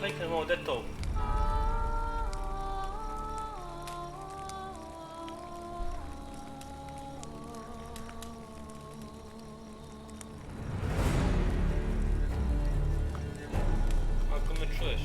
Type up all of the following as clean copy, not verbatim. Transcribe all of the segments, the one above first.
kliknemo ovdje to. Ako me čuješ.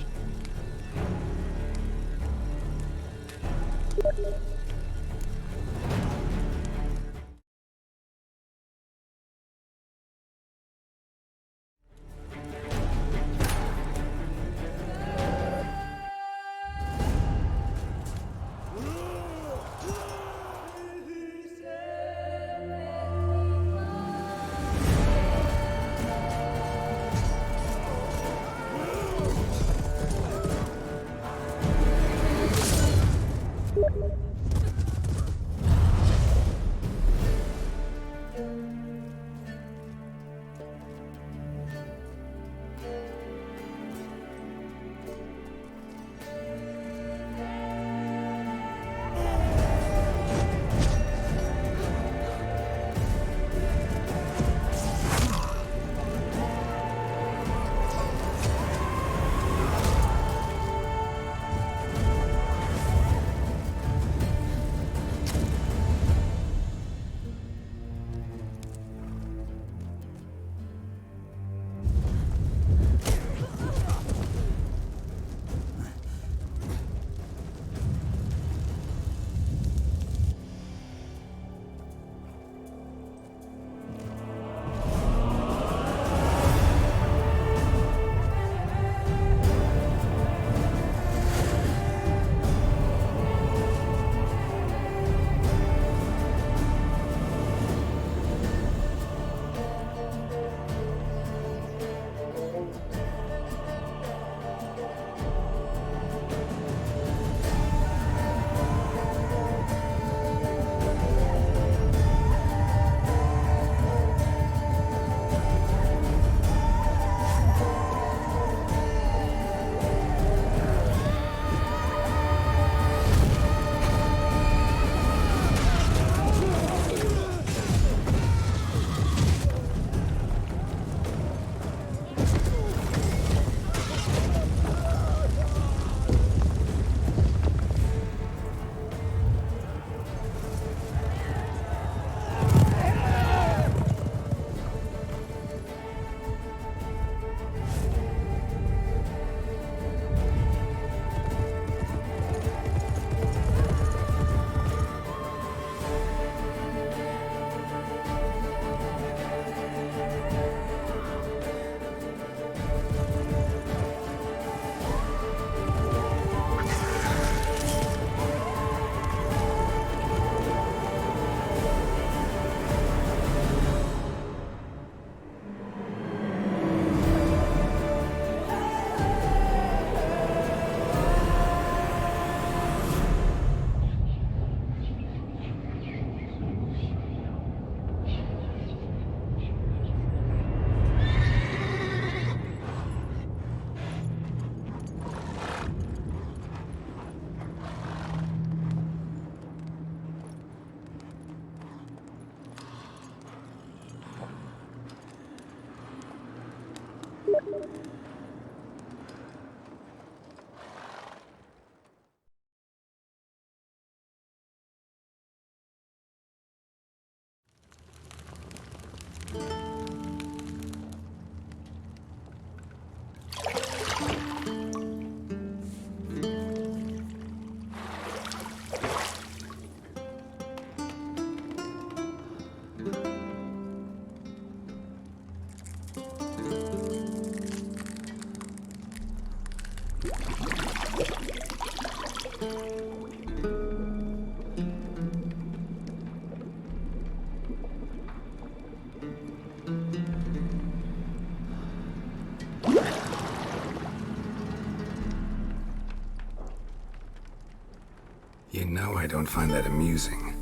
You know I don't find that amusing.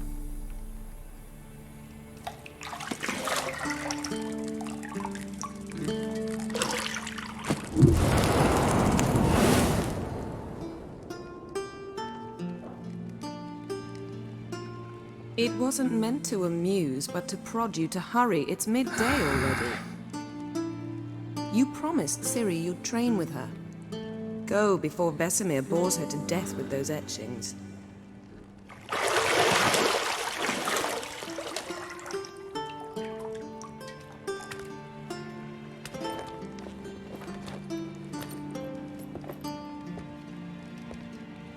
It wasn't meant to amuse, but to prod you to hurry. It's midday already. You promised Ciri you'd train with her. Go before Vesemir bores her to death with those etchings.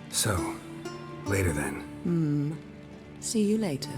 So, later then. See you later.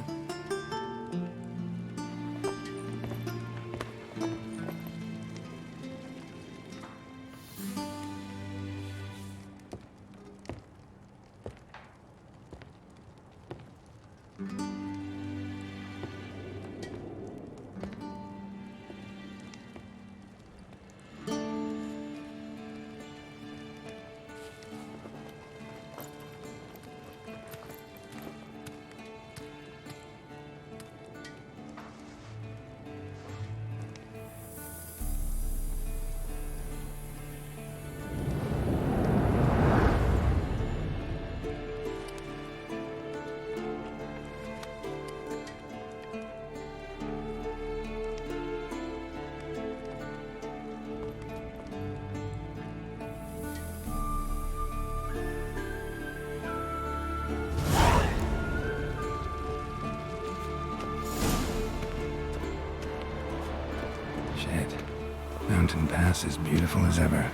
Shit. Mountain Pass is beautiful as ever.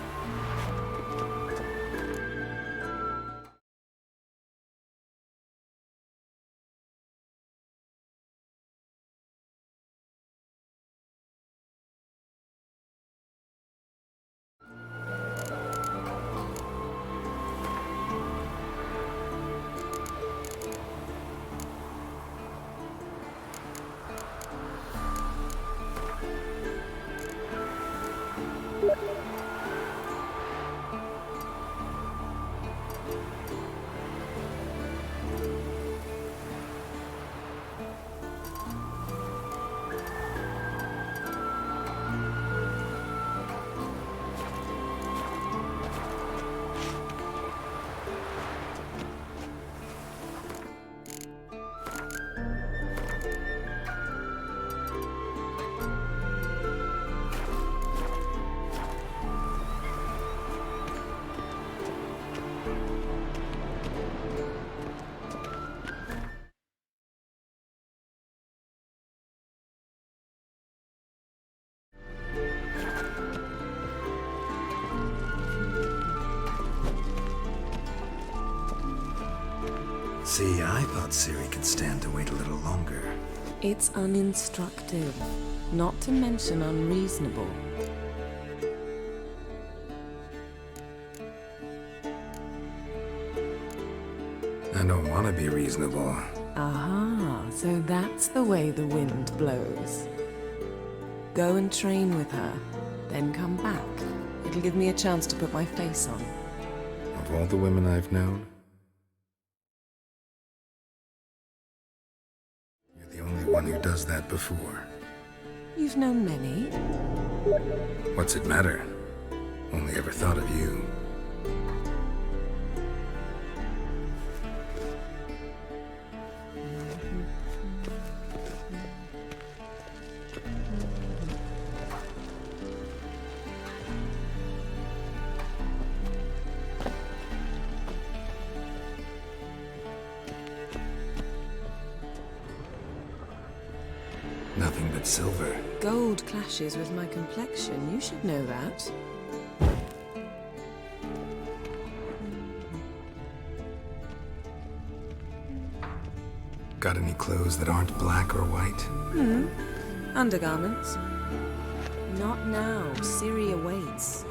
See, I thought Ciri could stand to wait a little longer. It's uninstructive, not to mention unreasonable. I don't want to be reasonable. Aha, so that's the way the wind blows. Go and train with her, then come back. It'll give me a chance to put my face on. Of all the women I've known, you're the only one who does that before. You've known many. What's it matter? Only ever thought of you. Nothing but silver. Gold clashes with my complexion. You should know that. Got any clothes that aren't black or white? Undergarments. Not now. Ciri awaits.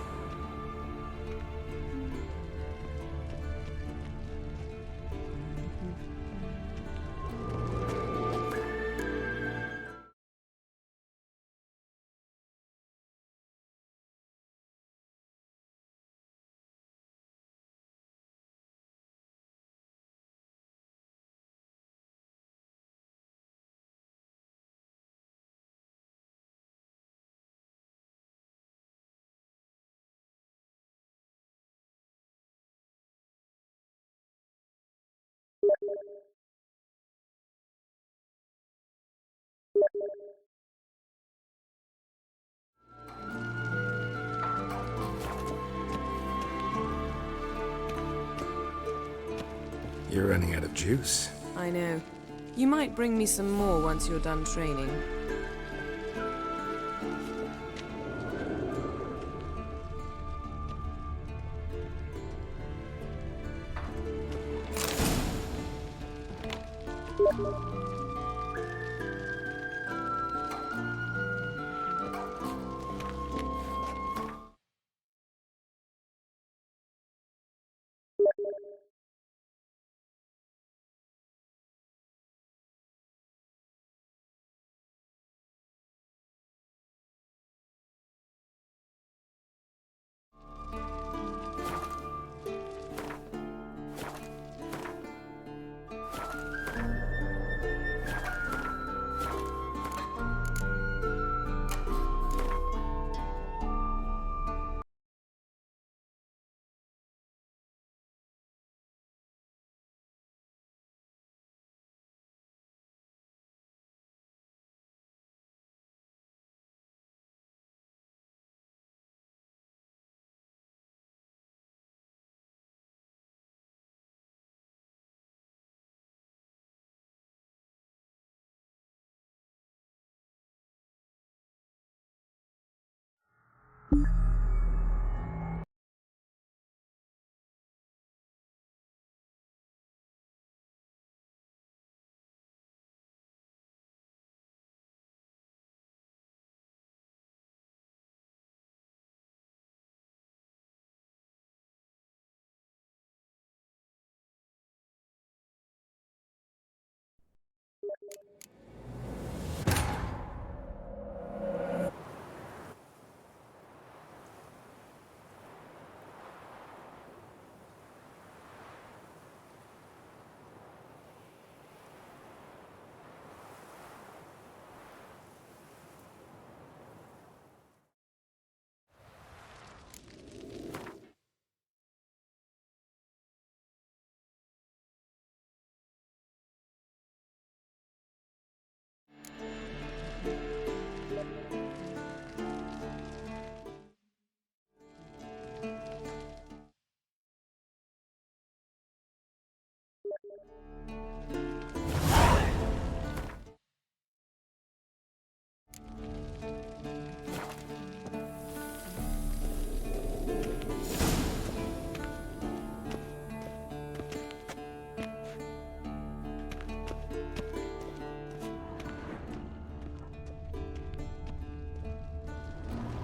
You're running out of juice. I know. You might bring me some more once you're done training.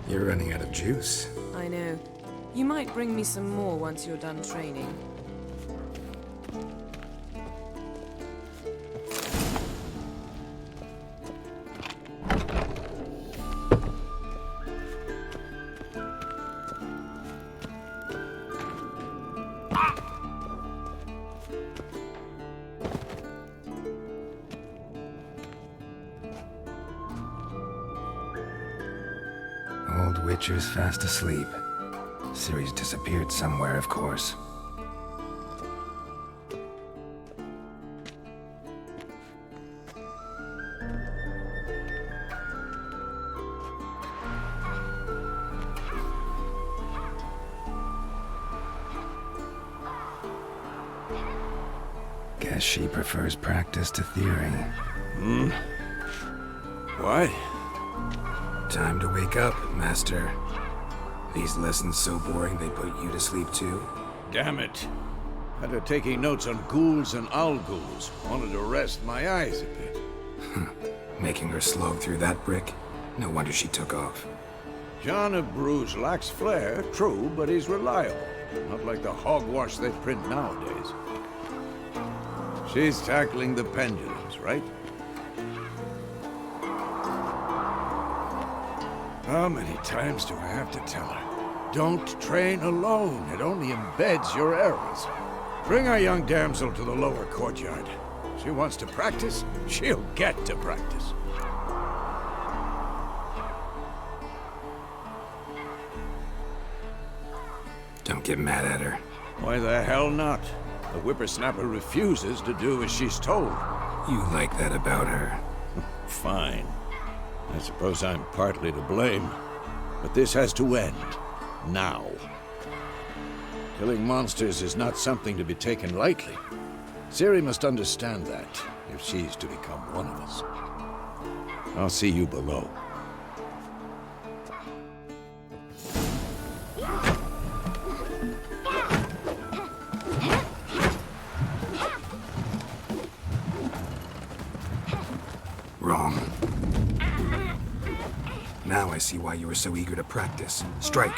You're running out of juice. I know. You might bring me some more once you're done training. Old Witcher's fast asleep. Ciri's disappeared somewhere, of course. Guess she prefers practice to theory. What? Time to wake up, Master. These lessons so boring they put you to sleep too? Damn it. Had her taking notes on ghouls and owl-ghouls. Wanted to rest my eyes a bit. Making her slog through that brick? No wonder she took off. John of Bruges lacks flair, true, but he's reliable. Not like the hogwash they print nowadays. She's tackling the pendulums, right? How many times do I have to tell her? Don't train alone. It only embeds your errors. Bring our young damsel to the lower courtyard. She wants to practice, she'll get to practice. Don't get mad at her. Why the hell not? The whippersnapper refuses to do as she's told. You like that about her. Fine. I suppose I'm partly to blame. But this has to end. Now. Killing monsters is not something to be taken lightly. Ciri must understand that, if she's to become one of us. I'll see you below. Wrong. Now I see why you were so eager to practice. Strike.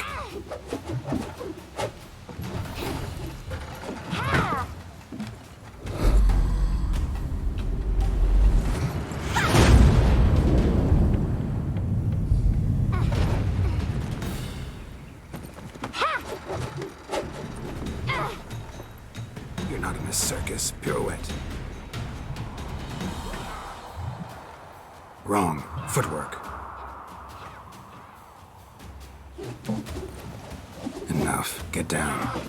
You're not in a circus. Pirouette. Wrong. Footwork. Enough. Get down.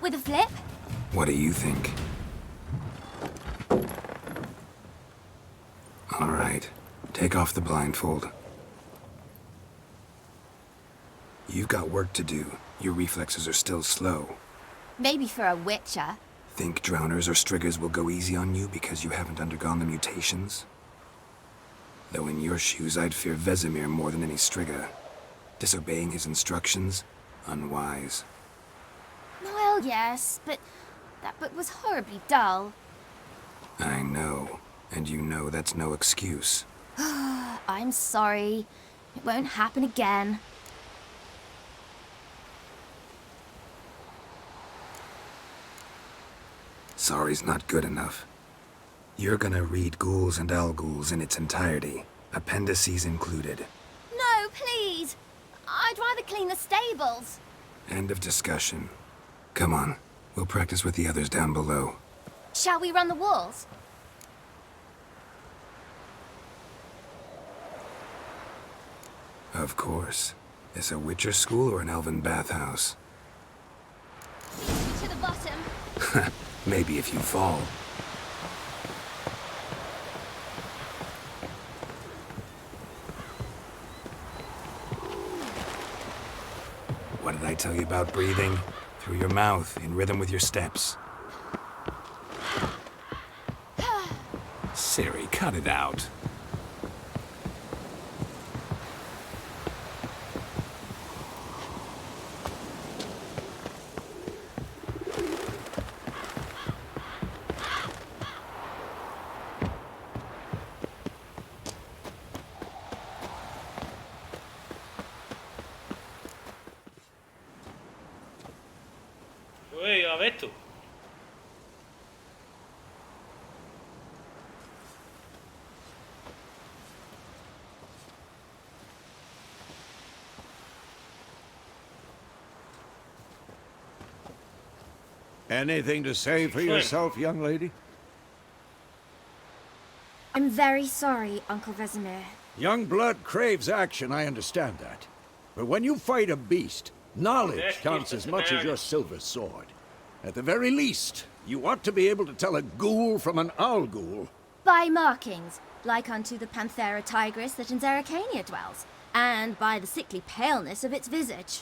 With a flip? What do you think? All right. Take off the blindfold. You've got work to do. Your reflexes are still slow. Maybe for a witcher. Think drowners or striggers will go easy on you because you haven't undergone the mutations? Though in your shoes, I'd fear Vesemir more than any strigger. Disobeying his instructions? Unwise. Well, yes, but that book was horribly dull. I know. And you know that's no excuse. I'm sorry. It won't happen again. Sorry's not good enough. You're gonna read Ghouls and Alghouls in its entirety, appendices included. No, please! I'd rather clean the stables. End of discussion. Come on, we'll practice with the others down below. Shall we run the walls? Of course. Is a Witcher school or an elven bathhouse? To the bottom. Maybe if you fall. What did I tell you about breathing? Through your mouth, in rhythm with your steps. Ciri, cut it out. Ej, avetu. Anything to say for yourself, young lady? I'm very sorry, Uncle Vesemir. Young blood craves action, I understand that. But when you fight a beast, knowledge counts as much as your silver sword. At the very least, you ought to be able to tell a ghoul from an alghoul. By markings, like unto the Panthera tigris that in Zeracania dwells, and by the sickly paleness of its visage.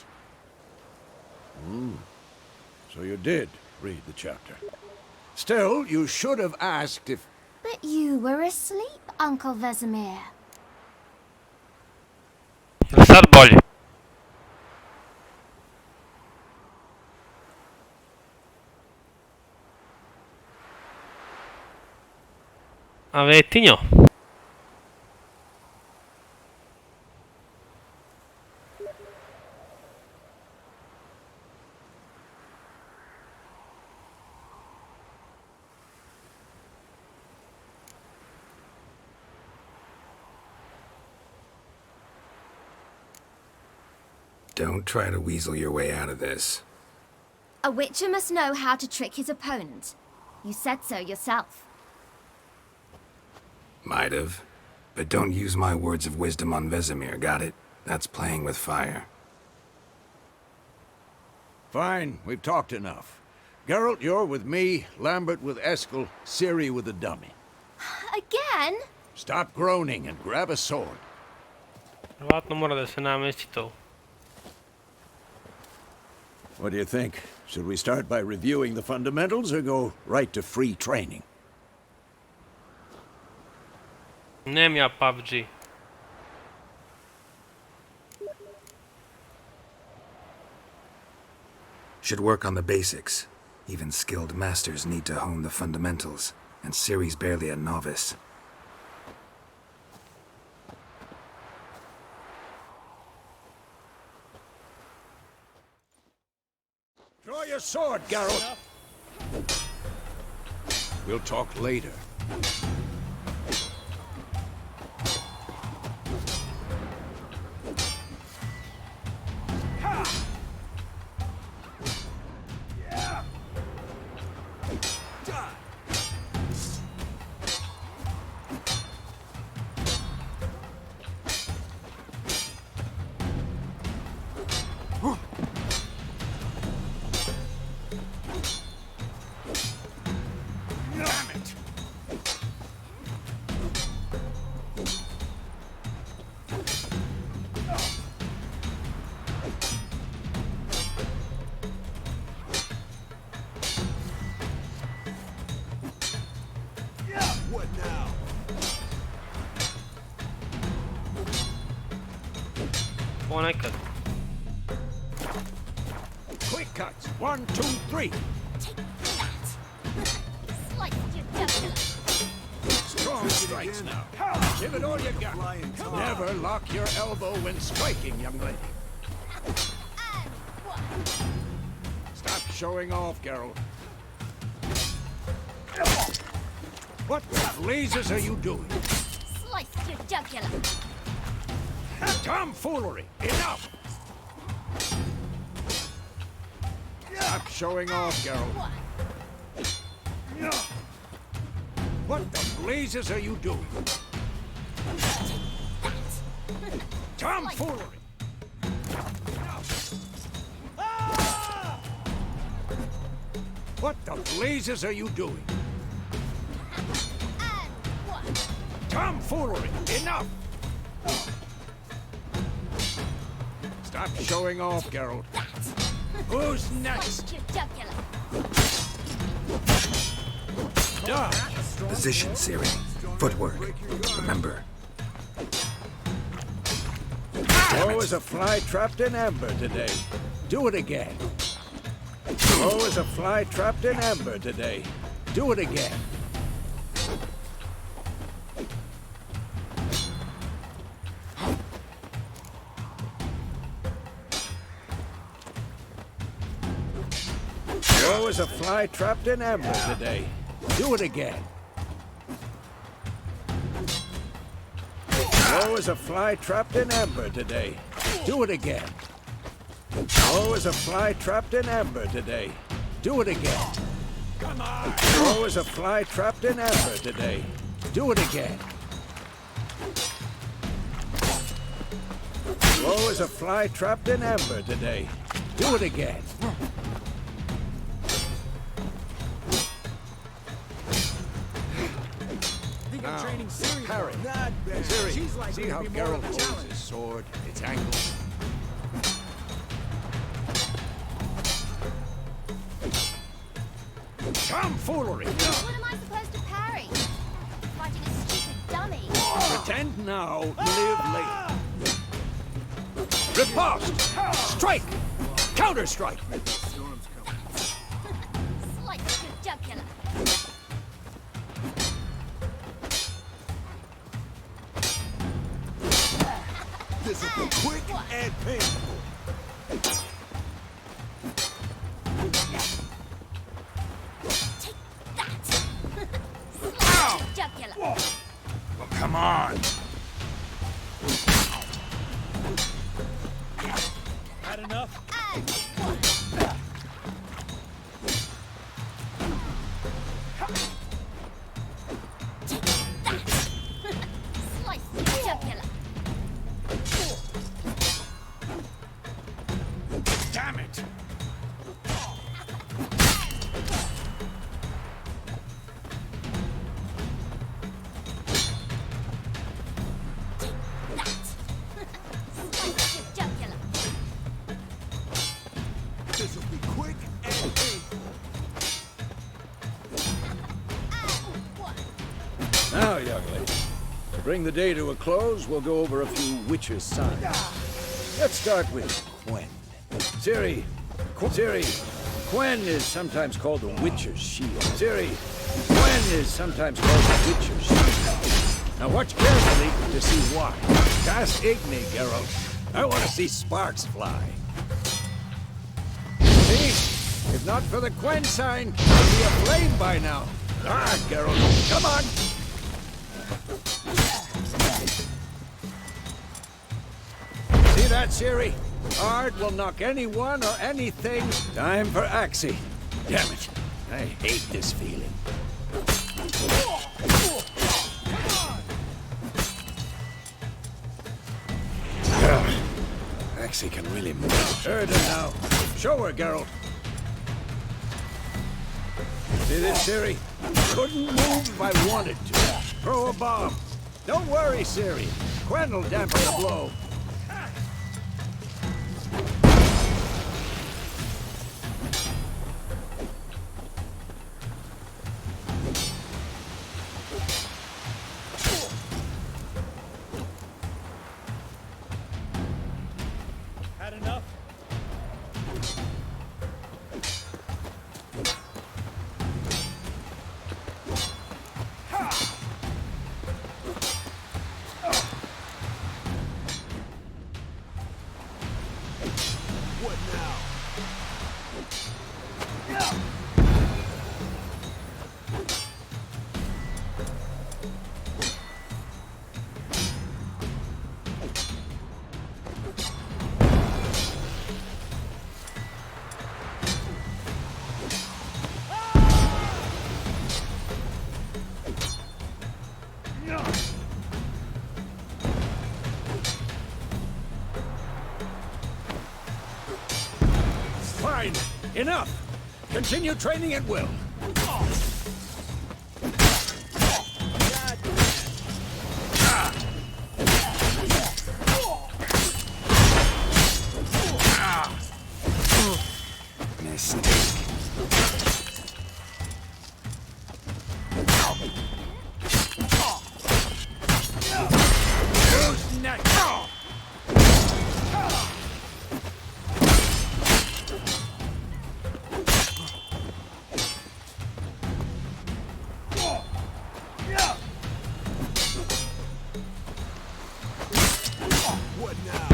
So you did read the chapter. Still, you should have asked if... But you were asleep, Uncle Vesemir. Sad bolje. Avetinho. Don't try to weasel your way out of this. A witcher must know how to trick his opponent. You said so yourself. Might have. But don't use my words of wisdom on Vesemir, got it? That's playing with fire. Fine, we've talked enough. Geralt, you're with me, Lambert with Eskel, Ciri with the dummy. Again? Stop groaning and grab a sword. Vjerojatno mora da se namesti to. What do you think? Should we start by reviewing the fundamentals or go right to free training? Nem ja PUBG. Should work on the basics. Even skilled masters need to hone the fundamentals, and Ciri's barely a novice. Draw your sword, Geralt. We'll talk later. Ponekad. Quick cuts. 1, 2, 3. Take that! Slice your jugular. Strong strikes now. Give it all you got. Never lock your elbow when striking, young lady. And one. Stop showing off, Geralt. What the blazes are you doing? Slice your jugular. Tomfoolery! Enough! Stop showing off, Geralt. One. What the blazes are you doing? Tomfoolery! What the blazes are you doing? And one. Tomfoolery! Enough! Stop showing off, Geralt. Who's next? Slice your jugular. Dodge! Position, Ciri. Footwork. Remember. Oh, is a fly trapped in amber today. Do it again. Oh, is a fly trapped in amber today. Do it again. Oh, is a fly trapped in amber today. Do it again. Oh, is a fly trapped in amber today. Do it again. Oh, is a fly trapped in amber today. Do it again. Come on. Oh, is a fly trapped in amber today. Do it again. Oh, is a fly trapped in amber today. Do it again. Now, Harry, Ciri, see how Geralt holds his sword, its angle. Tomfoolery! What am I supposed to parry? Fighting a stupid dummy. Pretend now, live later. Riposte! Strike! Counter-strike! Slice your jugular. This will be quick and painful. Take that! Slice your jugular. Well, come on! Had enough? And one. Take that! Slice your jugular. Damn it! Now, young lady, to bring the day to a close, we'll go over a few witches' signs. Let's start with Quen. Siri, Quen is sometimes called the witcher's shield. Siri, Quen is sometimes called the witcher's shield. Now watch carefully to see why. Cast Igni, Geralt. I want to see sparks fly. See? If not for the Quen sign, it'd be aflame by now. Ah, Geralt, come on! See that, Siri? Art will knock anyone or anything. Time for Axie. Damn it. I hate this feeling. Axie can really move. Heard her now. Show her, Geralt. See this, Siri? Couldn't move if I wanted to. Throw a bomb. Don't worry, Siri. Quen will dampen the blow. Had enough? What now? Fine. Enough. Continue training at will. Mistake. Who's next? What now?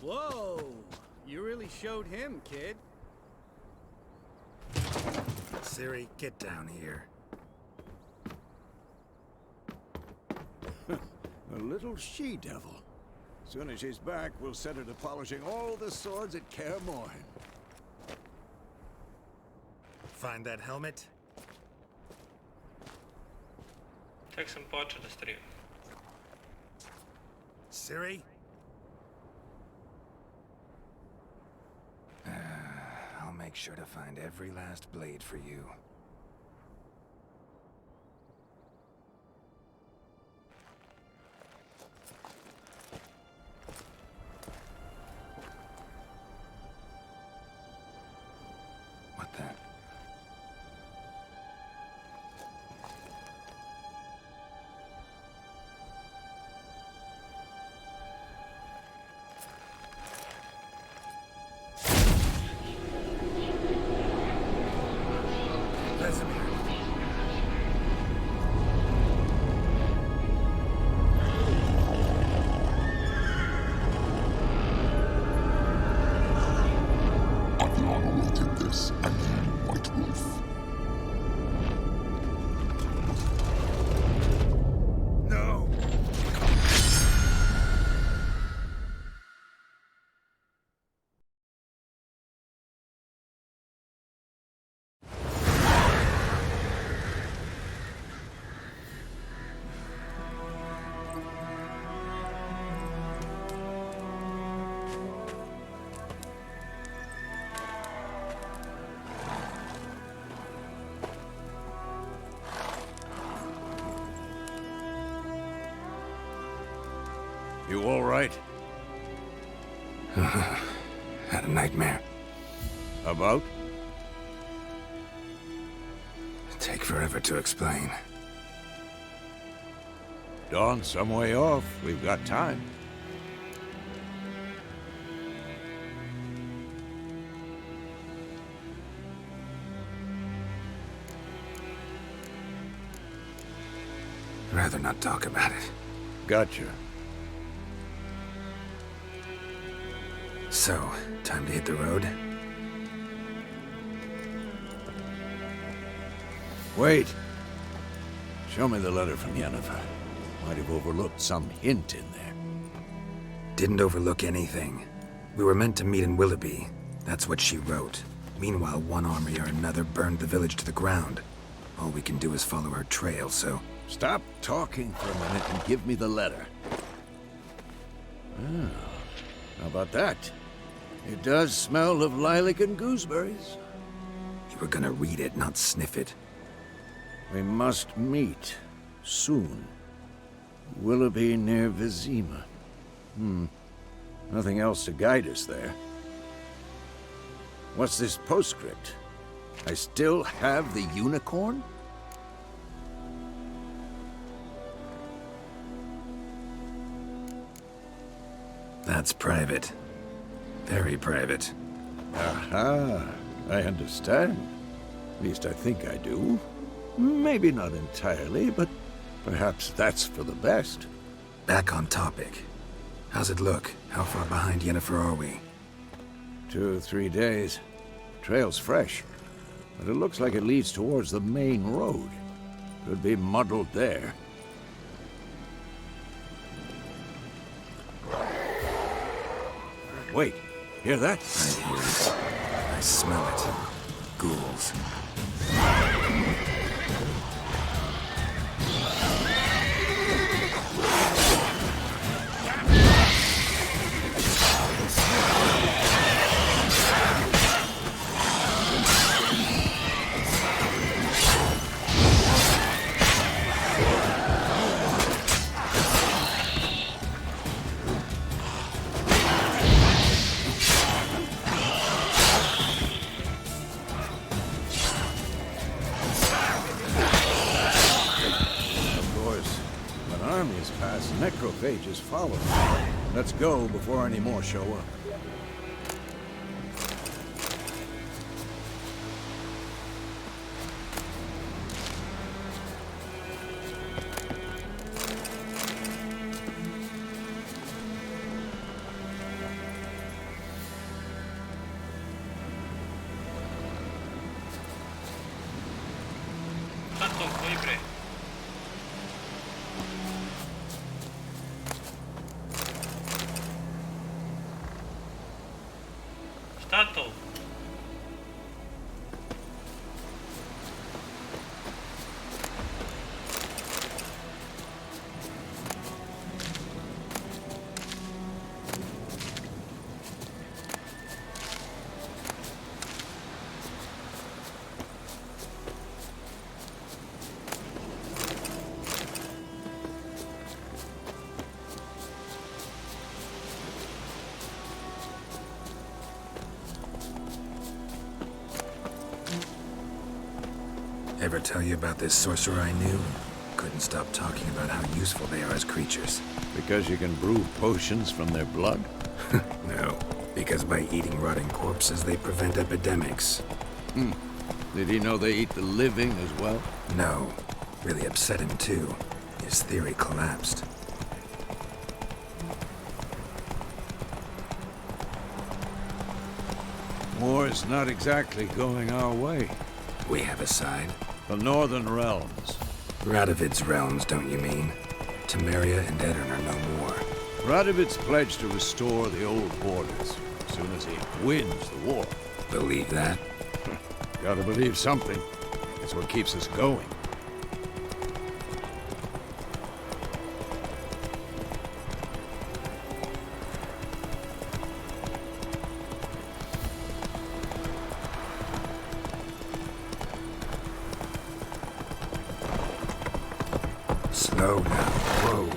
Whoa! You really showed him, kid. Siri, get down here. A little she-devil. Soon as she's back, we'll set her to polishing all the swords at Kaer Morhen. Find that helmet? Tek sam počeo da stream. Siri? I'll make sure to find every last blade for you. What the? You all right? Had a nightmare. About? Take forever to explain. Dawn's some way off. We've got time. Rather not talk about it. Gotcha. So, time to hit the road? Wait. Show me the letter from Yennefer. Might have overlooked some hint in there. Didn't overlook anything. We were meant to meet in Willoughby. That's what she wrote. Meanwhile, one army or another burned the village to the ground. All we can do is follow her trail, so... Stop talking for a minute and give me the letter. Oh, how about that? It does smell of lilac and gooseberries. You were gonna read it, not sniff it. We must meet. Soon. Willoughby near Vizima. Nothing else to guide us there. What's this postscript? I still have the unicorn? That's private. Very private. Aha, I understand. At least I think I do. Maybe not entirely, but perhaps that's for the best. Back on topic. How's it look? How far behind Yennefer are we? 2 or 3 days. Trail's fresh, but it looks like it leads towards the main road. Could be muddled there. Wait, hear that? I hear it. I smell it. Ghouls. Necrophages follow. Let's go before any more show up. Tanto igre. Šta to? Ever tell you about this sorcerer I knew? Couldn't stop talking about how useful they are as creatures. Because you can brew potions from their blood? No, because by eating rotting corpses, they prevent epidemics. Did he know they eat the living as well? No, really upset him too. His theory collapsed. War's not exactly going our way. We have a side. The Northern Realms. Radovid's realms, don't you mean? Temeria and Edirn are no more. Radovid's pledged to restore the old borders as soon as he wins the war. Believe that? Gotta believe something. It's what keeps us going. Slow now. Whoa.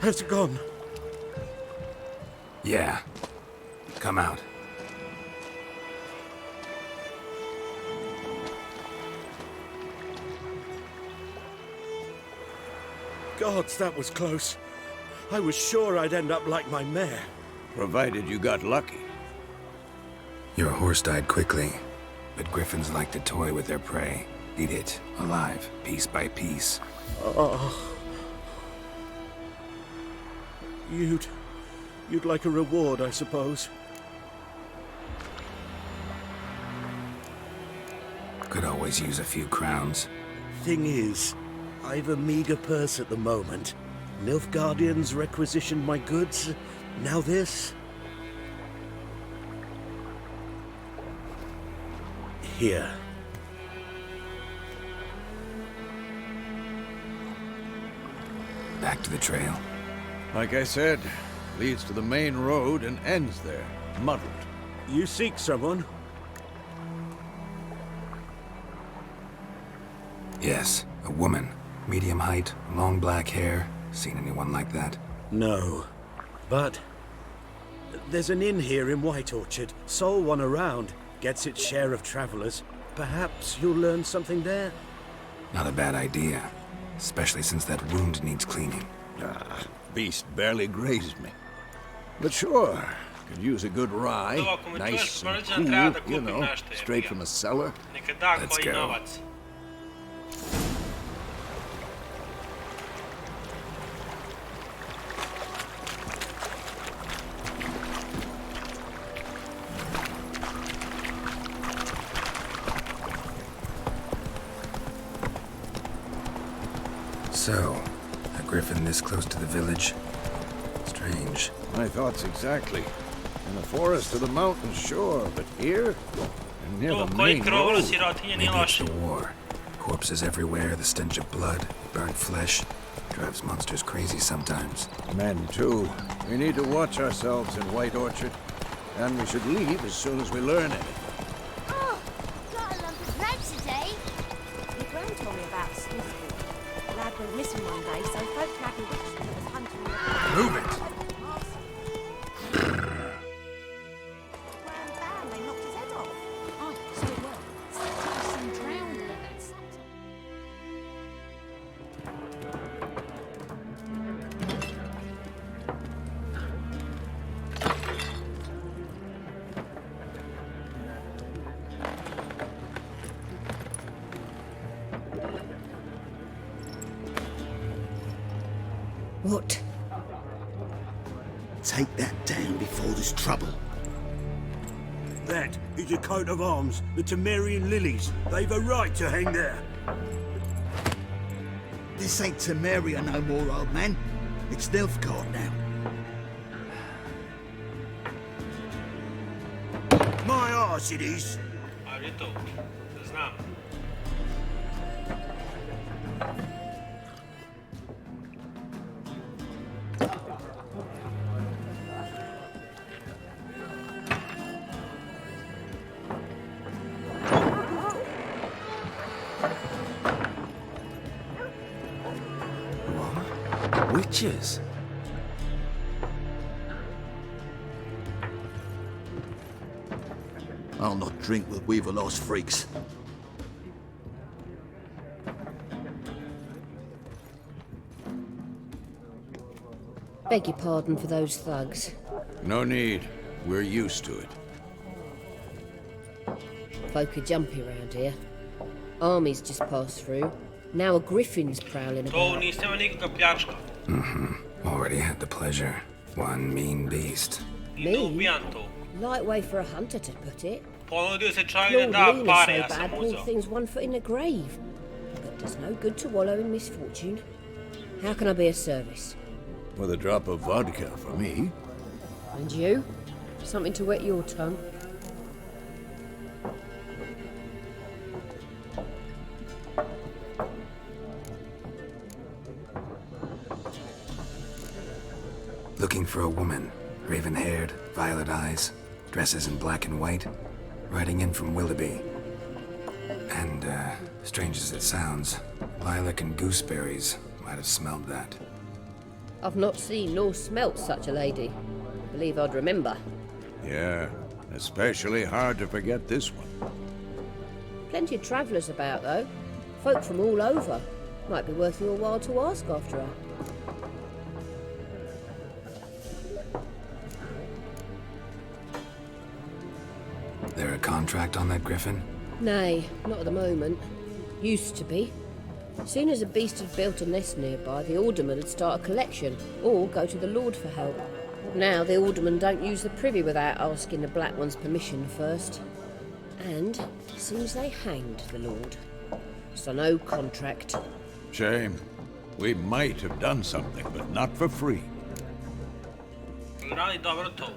Has it gone? Yeah. Come out. Gods, that was close. I was sure I'd end up like my mare. Provided you got lucky. Your horse died quickly, but griffins like to toy with their prey. Eat it, alive, piece by piece. You'd like a reward, I suppose. Could always use a few crowns. Thing is, I've a meager purse at the moment. Nilfgaardians requisitioned my goods. Now this. Here. Back to the trail. Like I said, leads to the main road and ends there, muddled. You seek someone? Yes, a woman. Medium height, long black hair. Seen anyone like that? No. But there's an inn here in White Orchard. Sole one around. Gets its share of travelers. Perhaps you'll learn something there? Not a bad idea. Especially since that wound needs cleaning. Beast barely grazed me. But sure, could use a good rye. Ovo, ako mi Nice čuješ, and smrđan, treba cool, da you kupim know, nešto, jebi straight ga. from the cellar. Neka da Let's koji go. novac. So, a griffin this close to the village? Strange. My thoughts exactly. In the forest or the mountains, sure, but here? And near To, the koji main krovalo road. sirotinje nije Maybe it's loše. the war. Corpses everywhere, the stench of blood, burnt flesh. Drives monsters crazy sometimes. Men, too. We need to watch ourselves in White Orchard. And we should leave as soon as we learn anything. Oh, got a lump of bread today. Your gran told me about Switzerland. The lad went missing one day, so folk nagging Dutchman was hunting him. Move it! Ran bad, they knocked his head off. Oh, so it was. Some drowned in it. What? Take that down before there's trouble. That is a coat of arms, the Temerian lilies. They've a right to hang there. This ain't Temeria no more, old man. It's Nilfgaard now. My arse it is. Ali to, znam. Witches! I'll not drink with Weaverlost freaks. Beg your pardon for those thugs. No need. We're used to it. Folk are jumpy around here. Armies just passed through. Now a griffin's prowling To about. nisam nikoga pljačkao. Already had the pleasure. One mean beast. I ne ubijam to. Light way for a hunter to put it. Ponudio se čovjek da Lord da Lean pare, is ja so sam bad, poor uzeo. thing's 1 foot in the grave. But does no good to wallow in misfortune. How can I be of service? With a drop of vodka for me. And you? Something to wet your tongue? Looking for a woman. Raven-haired, violet eyes, dresses in black and white. Riding in from Willoughby. And, strange as it sounds, lilac and gooseberries might have smelled that. I've not seen nor smelt such a lady. Believe I'd remember. Yeah, especially hard to forget this one. Plenty of travellers about, though. Folk from all over. Might be worth your while to ask after her. There a contract on that griffin? Nay, not at the moment. Used to be. Soon as a beast had built a nest nearby, the alderman would start a collection, or go to the Lord for help. Now the alderman don't use the privy without asking the Black One's permission first. And seems they hanged the Lord. So no contract. Shame. We might have done something, but not for free. Radi dobro to.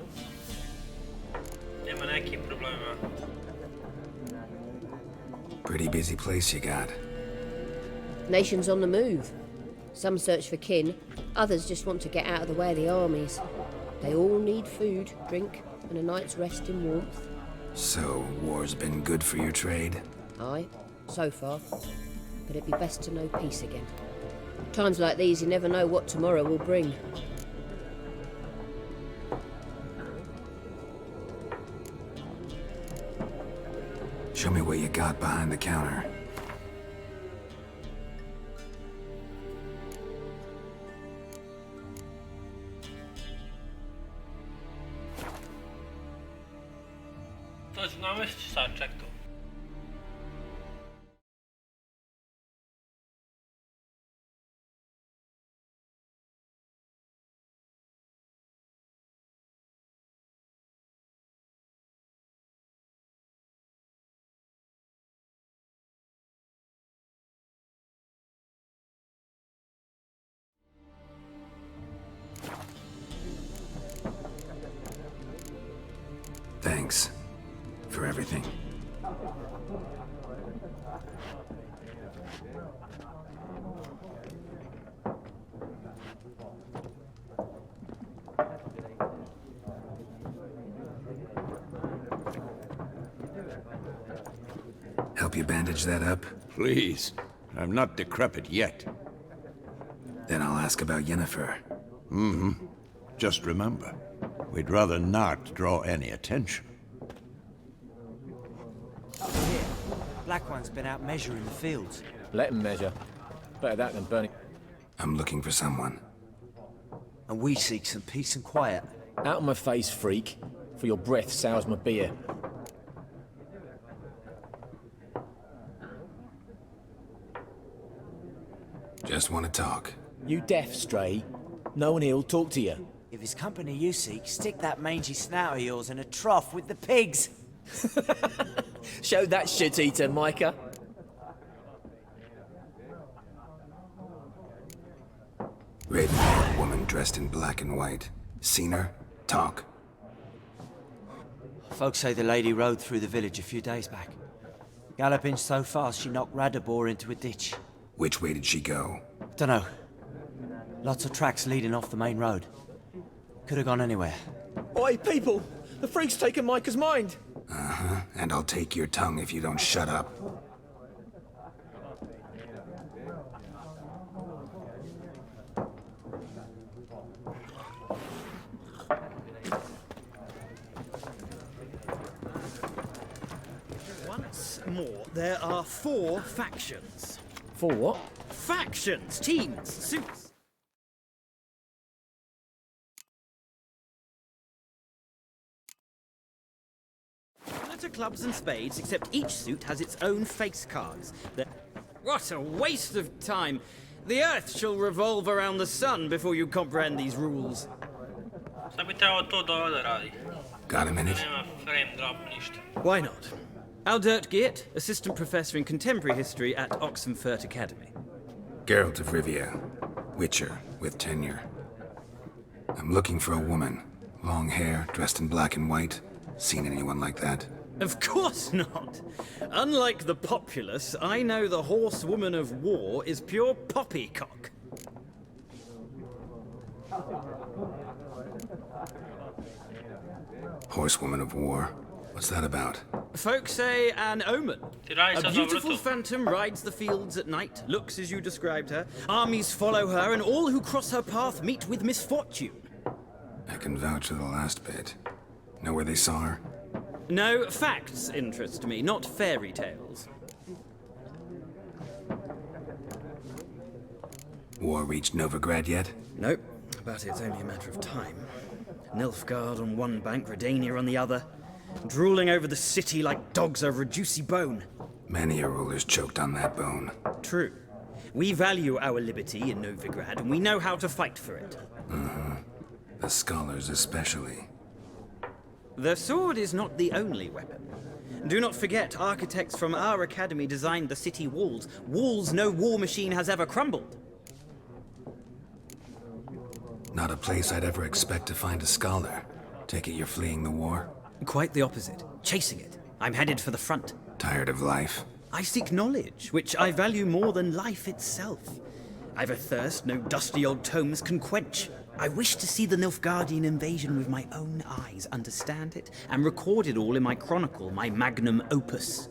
Nema nekih problema. Pretty busy place you got. Nations on the move. Some search for kin, others just want to get out of the way of the armies. They all need food, drink, and a night's rest in warmth. So, war's been good for your trade? Aye, so far. But it'd be best to know peace again. Times like these, you never know what tomorrow will bring. Show me what you got behind the counter. To znamy saczek tu. Thanks for everything. Help you bandage that up? Please. I'm not decrepit yet. Then I'll ask about Yennefer. Mm-hmm. Just remember, we'd rather not draw any attention. Here, Black One's been out measuring the fields. Let him measure. Better that than burning. I'm looking for someone. And we seek some peace and quiet. Out of my face, freak. For your breath sours my beer. Just want to talk. You deaf, Stray? No one here'll talk to you. If it's company you seek, stick that mangy snout of yours in a trough with the pigs. Show that shit-eater, Micah. Red-haired woman dressed in black and white. Seen her? Talk. Folks say the lady rode through the village a few days back. Galloping so fast she knocked Radabor into a ditch. Which way did she go? Dunno. Lots of tracks leading off the main road. Could have gone anywhere. Oi, people! The freak's taken Micah's mind! Uh-huh. And I'll take your tongue if you don't shut up. Once more, there are 4 factions. 4 what? Factions, teams, suits. To clubs and spades, except each suit has its own face cards. What a waste of time! The Earth shall revolve around the sun before you comprehend these rules. Sad bi trebalo to dobro da radi. Got a minute? Nema frame drop, ništa. Why not? Aldert Geert, Assistant Professor in Contemporary History at Oxenfurt Academy. Geralt of Rivia. Witcher, with tenure. I'm looking for a woman. Long hair, dressed in black and white. Seen anyone like that? Of course not! Unlike the populace, I know the horsewoman of war is pure poppycock. Horsewoman of war? What's that about? Folk say an omen. Tirai A sa beautiful Dobrodosli. phantom rides the fields at night, looks as you described her. Armies follow her, and all who cross her path meet with misfortune. I can vouch for the last bit. Know where they saw her? No, facts interest me, not fairy tales. War reached Novigrad yet? Nope, but it's only a matter of time. Nilfgaard on one bank, Redania on the other, drooling over the city like dogs over a juicy bone. Many a ruler's choked on that bone. True. We value our liberty in Novigrad, and we know how to fight for it. The scholars especially. The sword is not the only weapon. Do not forget, architects from our academy designed the city walls. Walls no war machine has ever crumbled. Not a place I'd ever expect to find a scholar. Take it you're fleeing the war? Quite the opposite. Chasing it. I'm headed for the front. Tired of life? I seek knowledge, which I value more than life itself. I've a thirst no dusty old tomes can quench. I wish to see the Nilfgaardian invasion with my own eyes, understand it, and record it all in my chronicle, my magnum opus.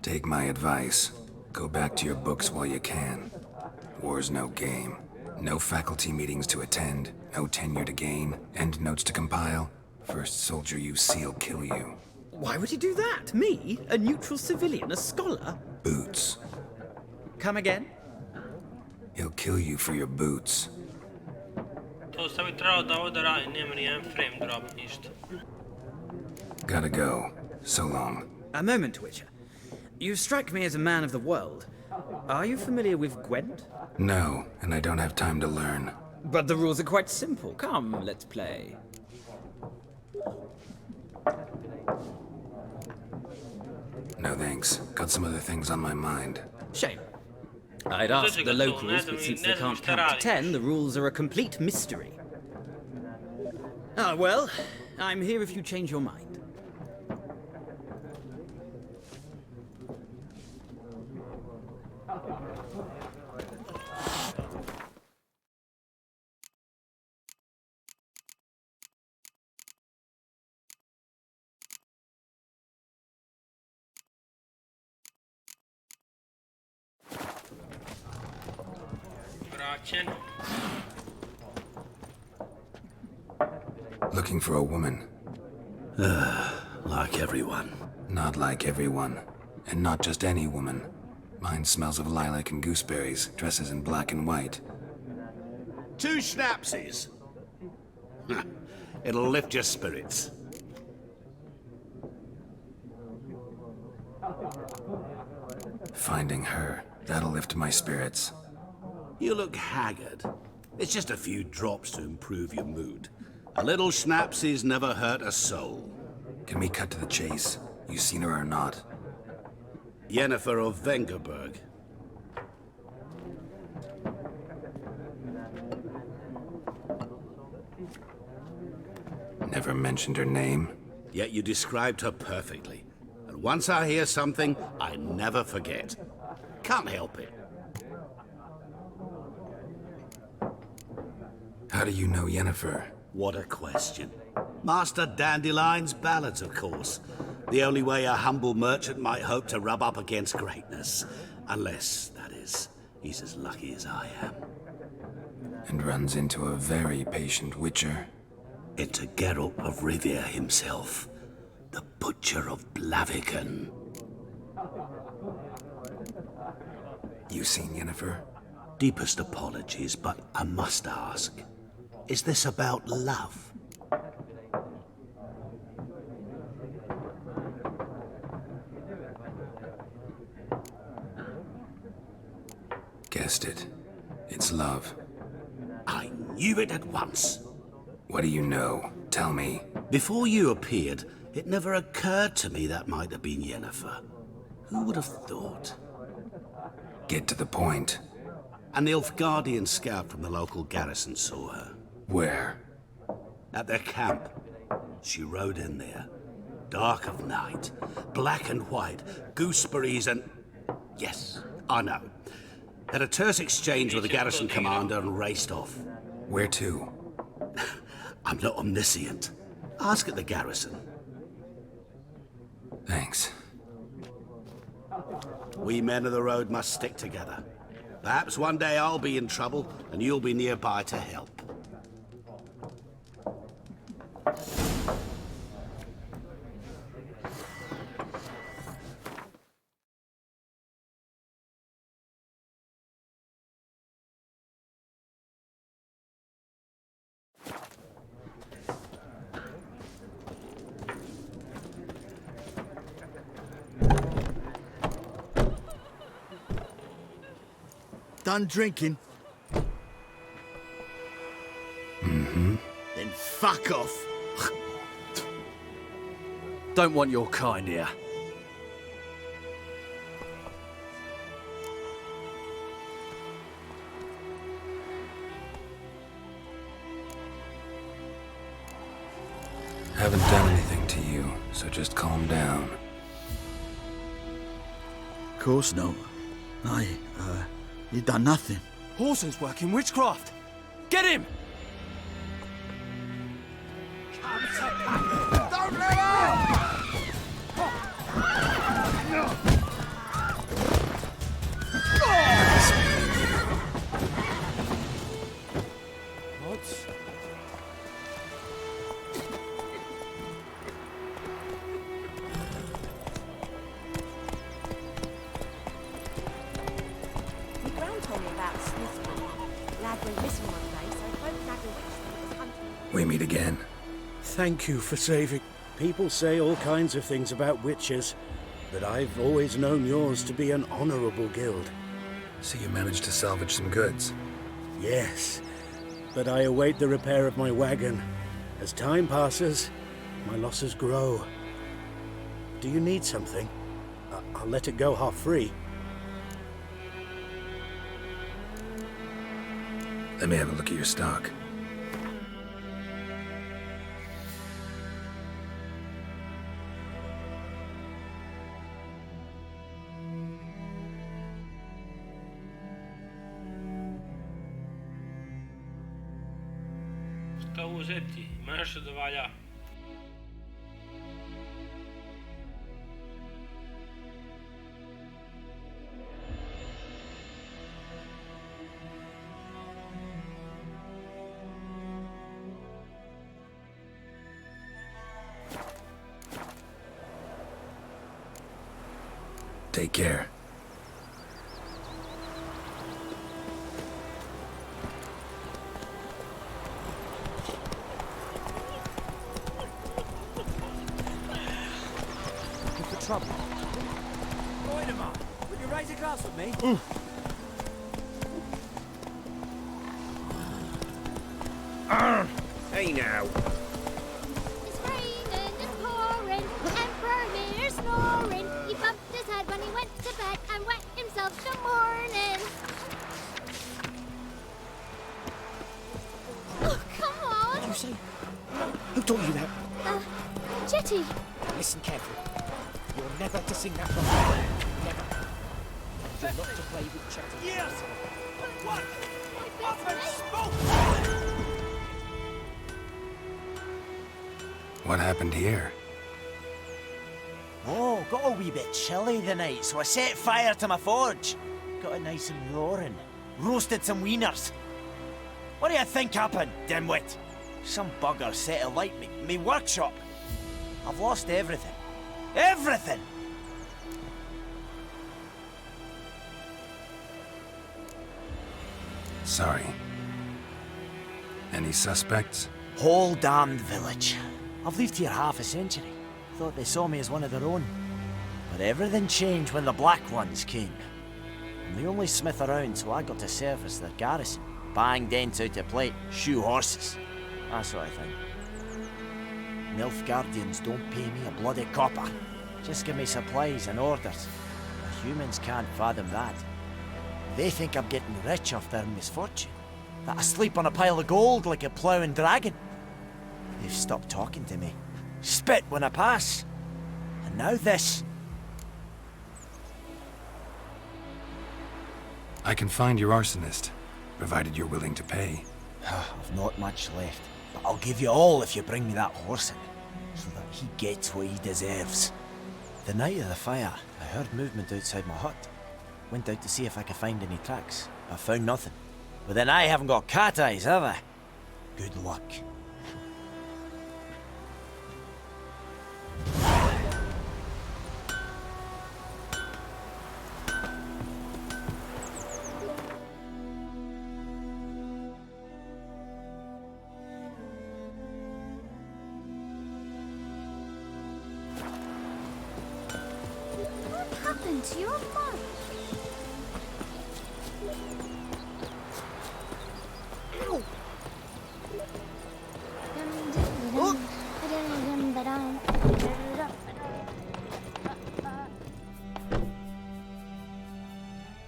Take my advice. Go back to your books while you can. War's no game. No faculty meetings to attend, no tenure to gain, end notes to compile. First soldier you see'll kill you. Why would he do that? Me? A neutral civilian? A scholar? Boots. Come again? He'll kill you for your boots. To sam bi trebao da ovdje radi, nema ni jedan frame drop, ništa. Gotta go. So long. A moment, Witcher. You strike me as a man of the world. Are you familiar with Gwent? No, and I don't have time to learn. But the rules are quite simple. Come, let's play. No thanks. Got some other things on my mind. Shame. I'd ask the locals, but since they can't count to 10, the rules are a complete mystery. Ah, well, I'm here if you change your mind. Vraćen. Looking for a woman. Like everyone. Not like everyone. And not just any woman. Mine smells of lilac and gooseberries, dresses in black and white. 2 schnapsies. It'll lift your spirits. Finding her, that'll lift my spirits. You look haggard. It's just a few drops to improve your mood. A little schnapsies never hurt a soul. Can we cut to the chase? You seen her or not? Yennefer of Vengerberg. Never mentioned her name. Yet you described her perfectly. And once I hear something, I never forget. Can't help it. How do you know Yennefer? What a question. Master Dandelion's ballads, of course. The only way a humble merchant might hope to rub up against greatness. Unless, that is, he's as lucky as I am. And runs into a very patient witcher. Into Geralt of Rivia himself. The Butcher of Blaviken. You seen Yennefer? Deepest apologies, but I must ask. Is this about love? Guessed it. It's love. I knew it at once. What do you know? Tell me. Before you appeared, it never occurred to me that might have been Yennefer. Who would have thought? Get to the point. An Nilfgaardian scout from the local garrison saw her. Where? At their camp. She rode in there. Dark of night. Black and white. Gooseberries and... Yes, I know. Had a terse exchange with the garrison commander and raced off. Where to? I'm not omniscient. Ask at the garrison. Thanks. We men of the road must stick together. Perhaps one day I'll be in trouble, and you'll be nearby to help. Done drinking? Mm-hmm. Then fuck off. Don't want your kind here. Haven't done anything to you, so just calm down. Of course not. You done nothing. Horson's working witchcraft. Get him! Don't let up! What? We meet again. Thank you for saving. People say all kinds of things about witches, but I've always known yours to be an honorable guild. So you managed to salvage some goods? Yes, but I await the repair of my wagon. As time passes, my losses grow. Do you need something? I'll let it go half-free. Let me have a look at your stock. Šta uzeti? Ima nešto da valja? Take care. Trouble. Voldemort, would you raise a glass with me? Hey now. It's raining, it's pouring, the Emperor here's snoring. He bumped his head when he went to bed and wet himself till morning. Oh, come on! What did you say? Who taught you that? Jetty. Listen carefully. You're never to sing that from me. Never. You're not to play with Chetty. Yes! What? Up and spoke! What happened here? Oh, got a wee bit chilly the night, so I set fire to my forge. Got it nice and roaring. Roasted some wieners. What do you think happened, dimwit? Some bugger set alight me workshop. I've lost everything. Everything! Sorry. Any suspects? Whole damned village. I've lived here half a century. Thought they saw me as one of their own. But everything changed when the Black Ones came. I'm the only smith around, so I got to service their garrison. Bang dents out of plate, shoe horses. That sort of thing. Nilfgaardians don't pay me a bloody copper. Just give me supplies and orders. The humans can't fathom that. They think I'm getting rich off their misfortune. That I sleep on a pile of gold like a ploughing dragon. They've stopped talking to me. Spit when I pass. And now this. I can find your arsonist, provided you're willing to pay. I've not much left, but I'll give you all if you bring me that horse in, so that he gets what he deserves. The night of the fire, I heard movement outside my hut. Went out to see if I could find any tracks, but found nothing. But then I haven't got cat eyes, have I? Good luck. What happened to your mom? Ow!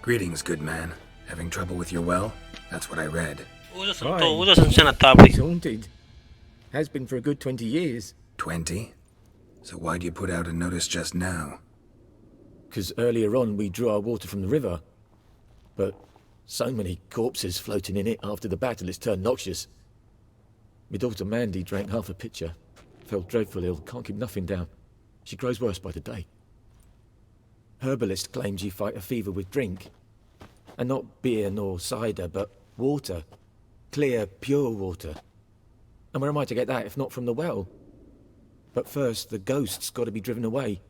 Greetings, good man. Having trouble with your well? That's what I read. Uzeo sam sve na tabli. It's haunted. Has been for a good 20 years. 20? So why'd you put out a notice just now? Because earlier on we drew our water from the river. But so many corpses floating in it after the battle it's turned noxious. My daughter Mandy drank half a pitcher. Fell dreadful ill, can't keep nothing down. She grows worse by the day. Herbalist claims you fight a fever with drink. And not beer nor cider, but water. Clear, pure water. And where am I to get that if not from the well? But first, the ghost's got to be driven away.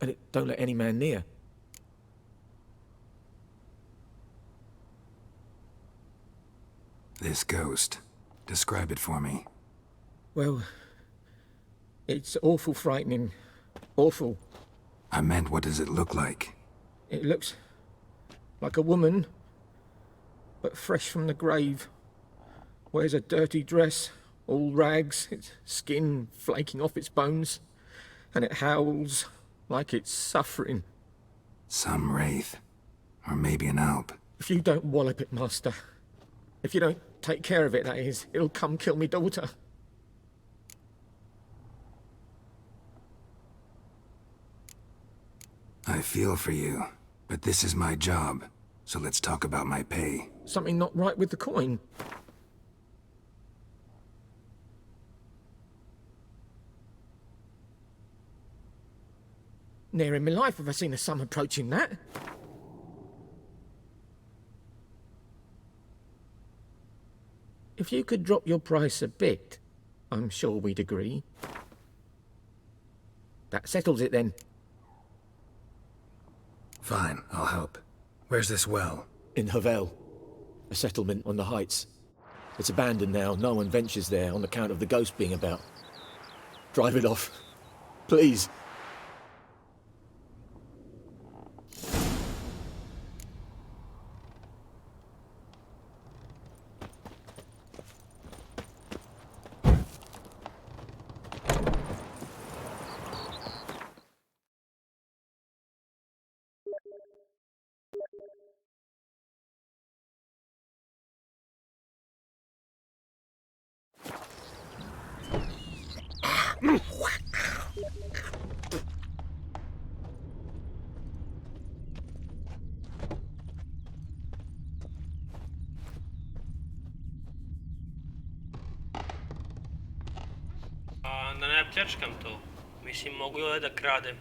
And it don't let any man near. This ghost. Describe it for me. Well, it's awful frightening. Awful. I meant, what does it look like? It looks like a woman, but fresh from the grave. Wears a dirty dress, all rags, its skin flaking off its bones, and it howls like it's suffering. Some wraith. Or maybe an alp. If you don't wallop it, Master, if you don't take care of it, that is, it'll come kill me daughter. I feel for you, but this is my job, so let's talk about my pay. Something not right with the coin. Ne'er in my life have I seen a sum approaching that. If you could drop your price a bit, I'm sure we'd agree. That settles it then. Fine, I'll help. Where's this well? In Havel, a settlement on the heights. It's abandoned now, no one ventures there on account of the ghost being about. Drive it off, please. Da ne pljačkam to. Mislim, mogu je da kradem.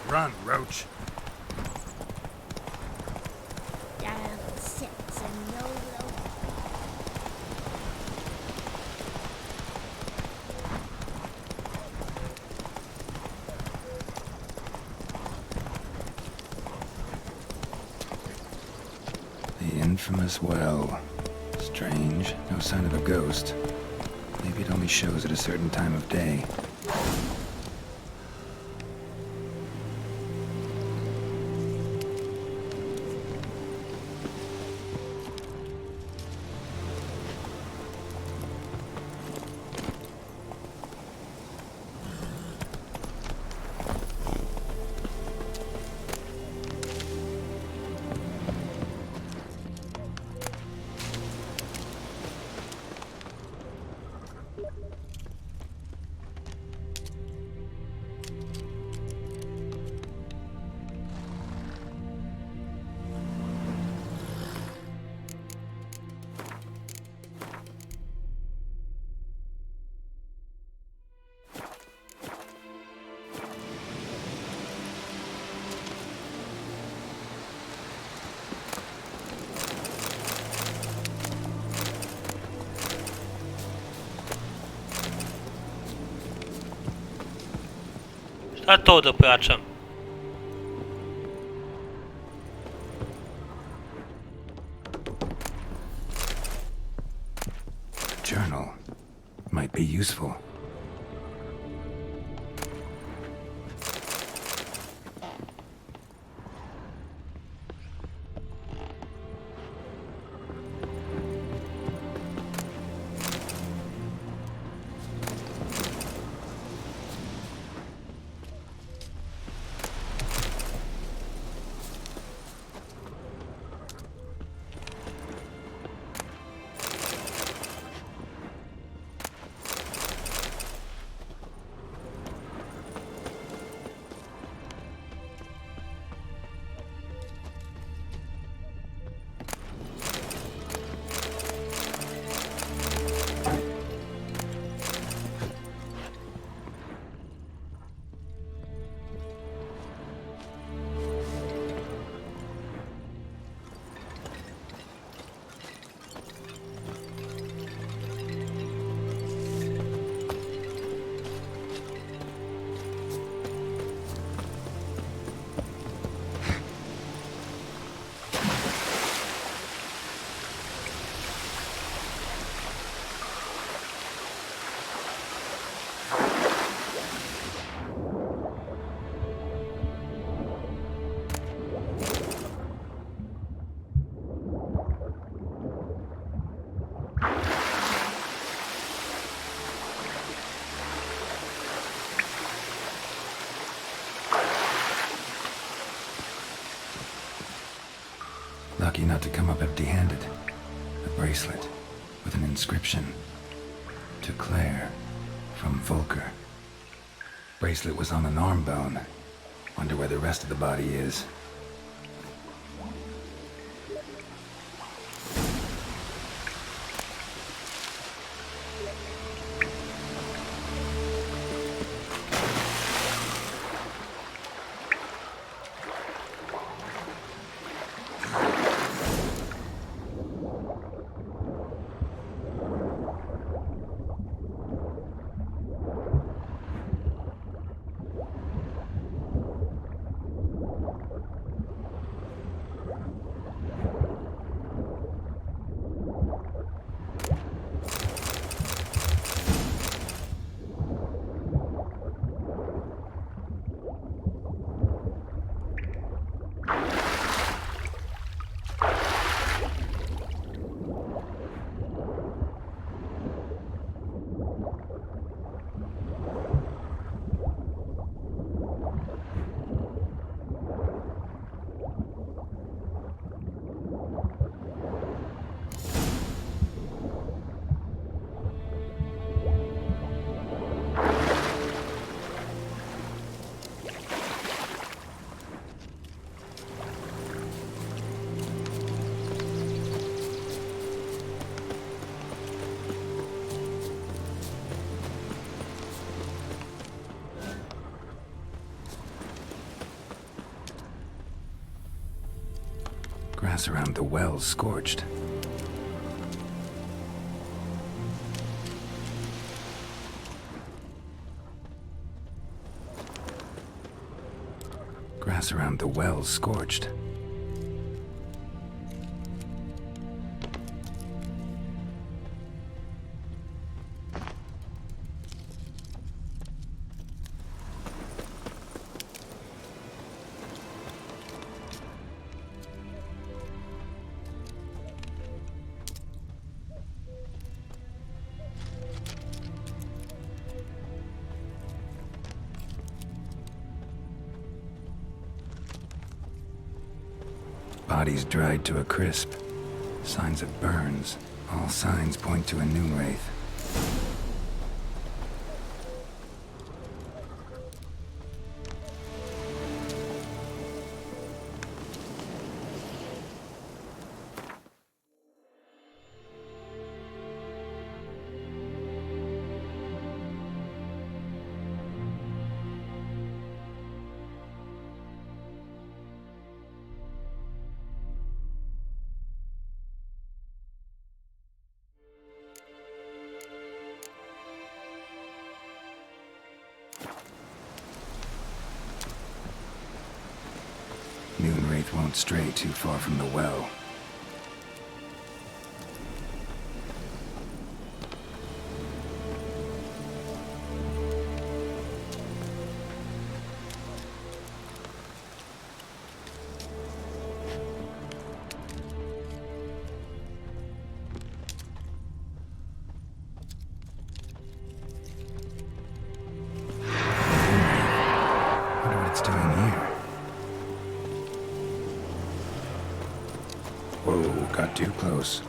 Run, roach. Down sits and no rope. The infamous well. Strange. No sign of a ghost. Maybe it only shows at a certain time of day. A to da pojačam. Journal might be useful. Lucky not to come up empty-handed. A bracelet with an inscription. To Claire, from Volker. Bracelet was on an arm bone. Wonder where the rest of the body is. Grass around the well's scorched. Grass around the well's scorched. Bodies dried to a crisp. Signs of burns. All signs point to a noon wraith. faith won't stray too far from the well. Whoa, got too close.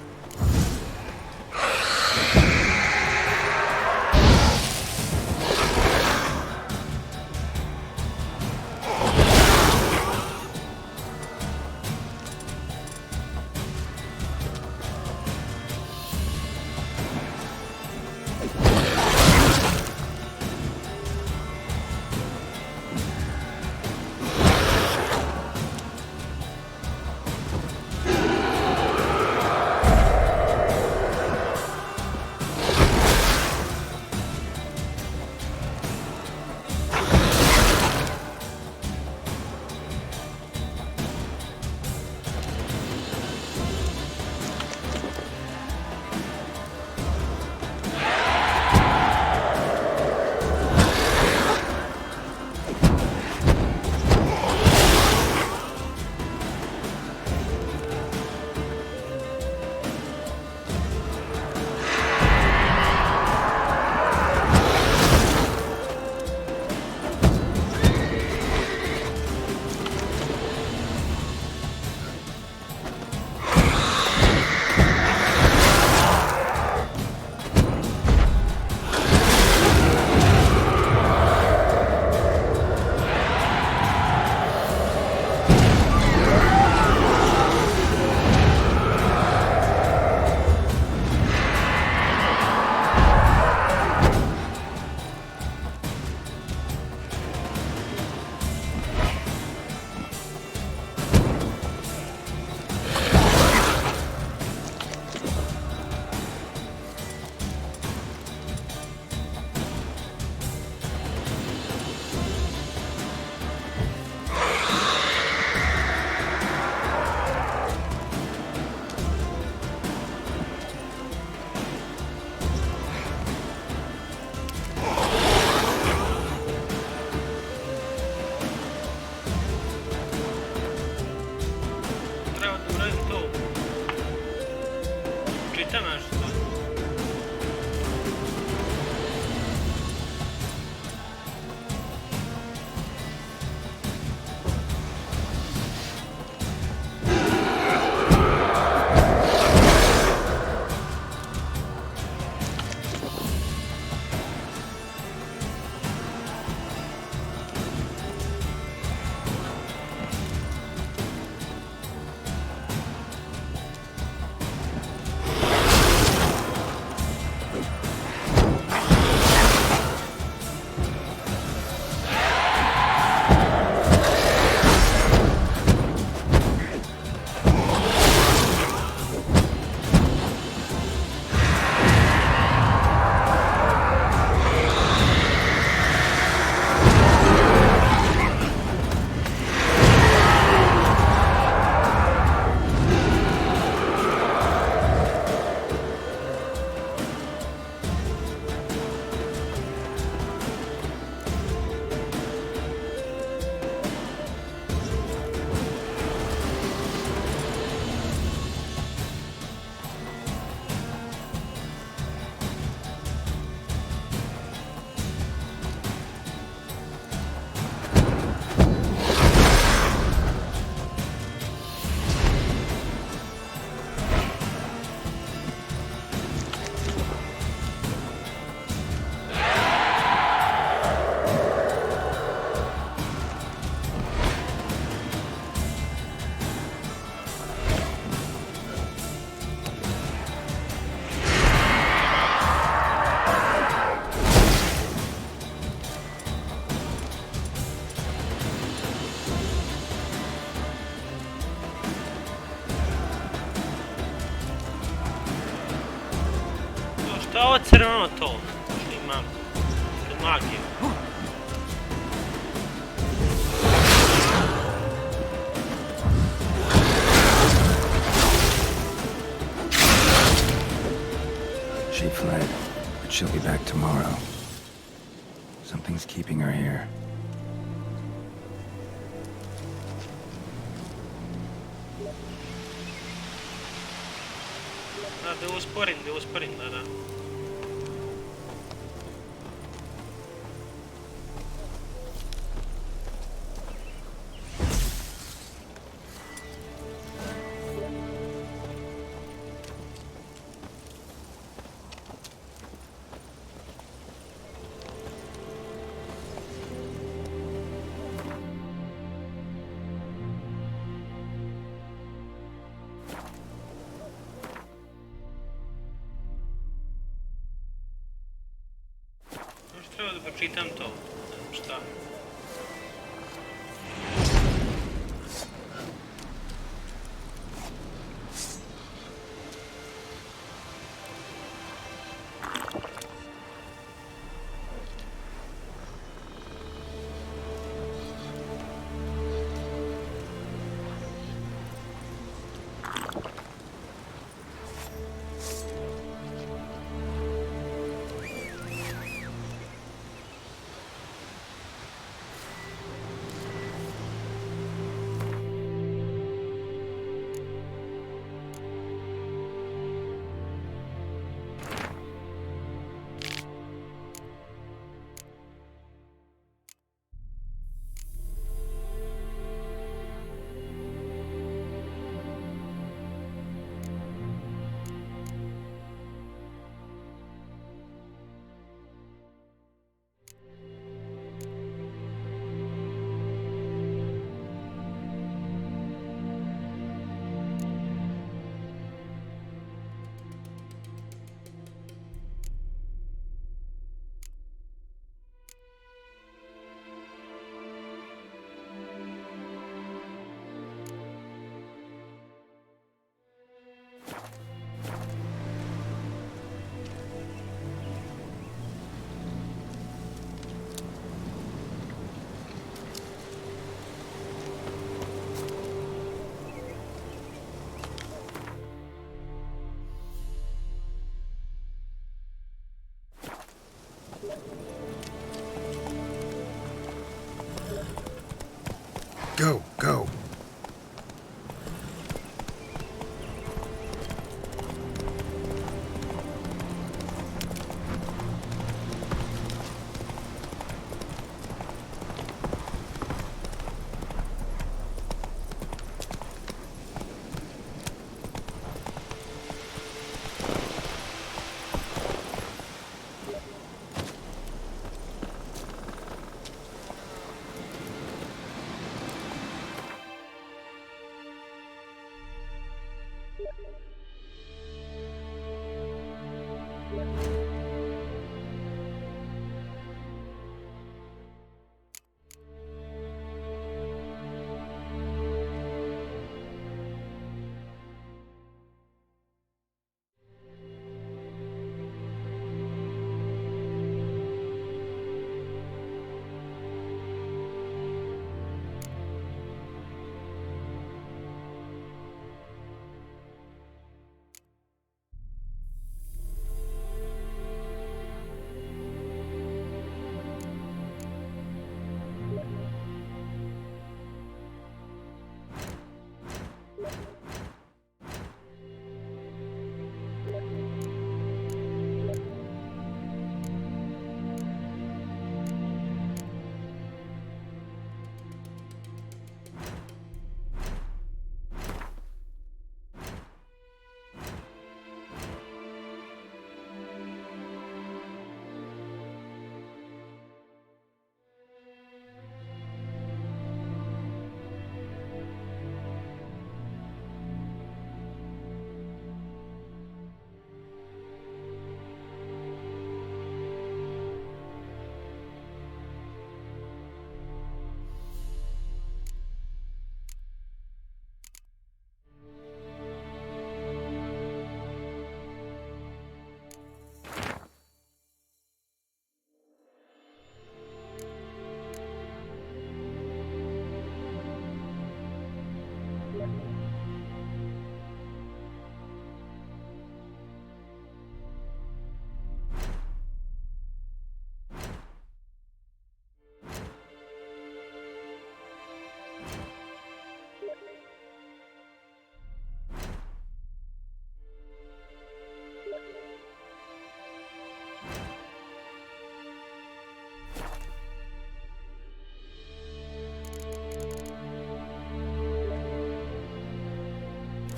Ovo crveno to, što imam, magiju. fled, but she'll be back tomorrow. Something's keeping her here. Da usporim, da. Treba da pročitam to. Šta? Go, go.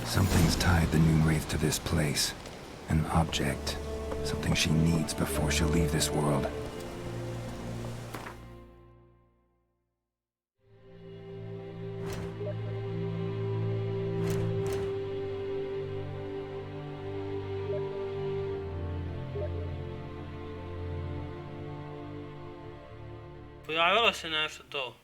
Something's tied the Noon Wraith to this place. An object. Something she needs before she'll leave this world. Pojavilo se nešto to.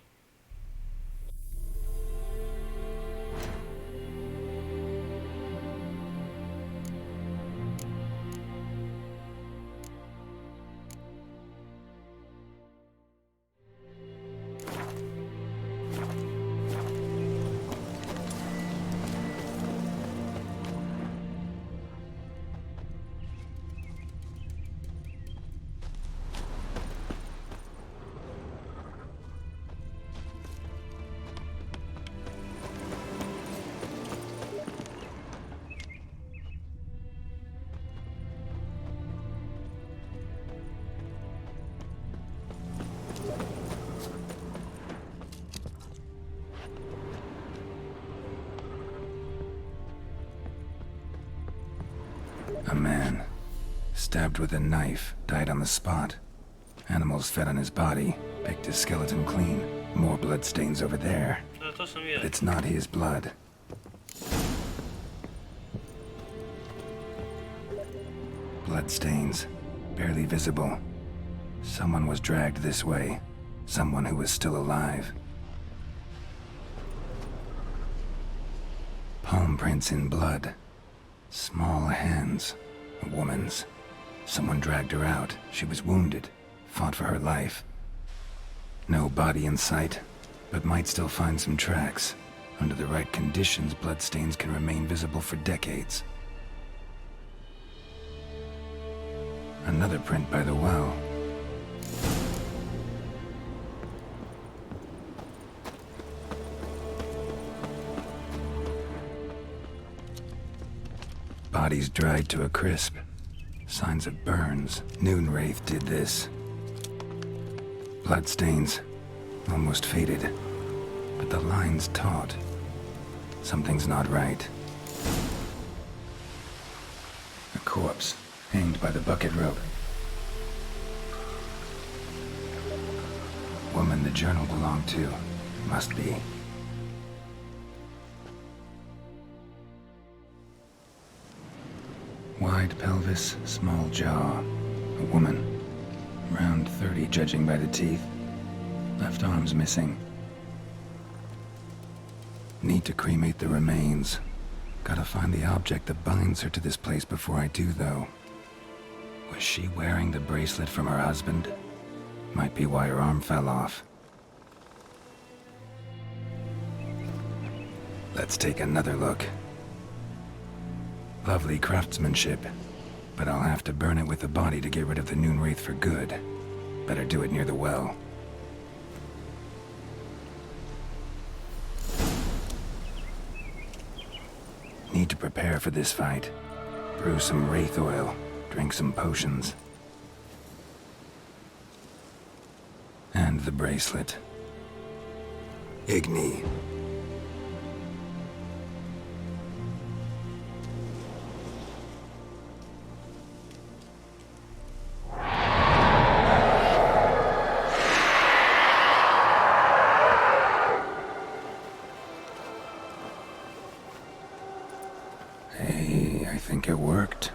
A man, stabbed with a knife, died on the spot. Animals fed on his body, picked his skeleton clean. More bloodstains over there. But it's not his blood. Bloodstains, barely visible. Someone was dragged this way. Someone who was still alive. Palm prints in blood. Small hands. A woman's. Someone dragged her out. She was wounded. Fought for her life. No body in sight, but might still find some tracks. Under the right conditions, bloodstains can remain visible for decades. Another print by the well. Bodies dried to a crisp. Signs of burns. Noon Wraith did this. Bloodstains. Almost faded. But the line's taut. Something's not right. A corpse, hanged by the bucket rope. Woman the journal belonged to. Must be. Wide pelvis, small jaw. A woman. Around 30, judging by the teeth. Left arm's missing. Need to cremate the remains. Gotta find the object that binds her to this place before I do, though. Was she wearing the bracelet from her husband? Might be why her arm fell off. Let's take another look. Lovely craftsmanship, but I'll have to burn it with the body to get rid of the Noon Wraith for good. Better do it near the well. Need to prepare for this fight. Brew some wraith oil, drink some potions. And the bracelet. Igni. Hey, I think it worked.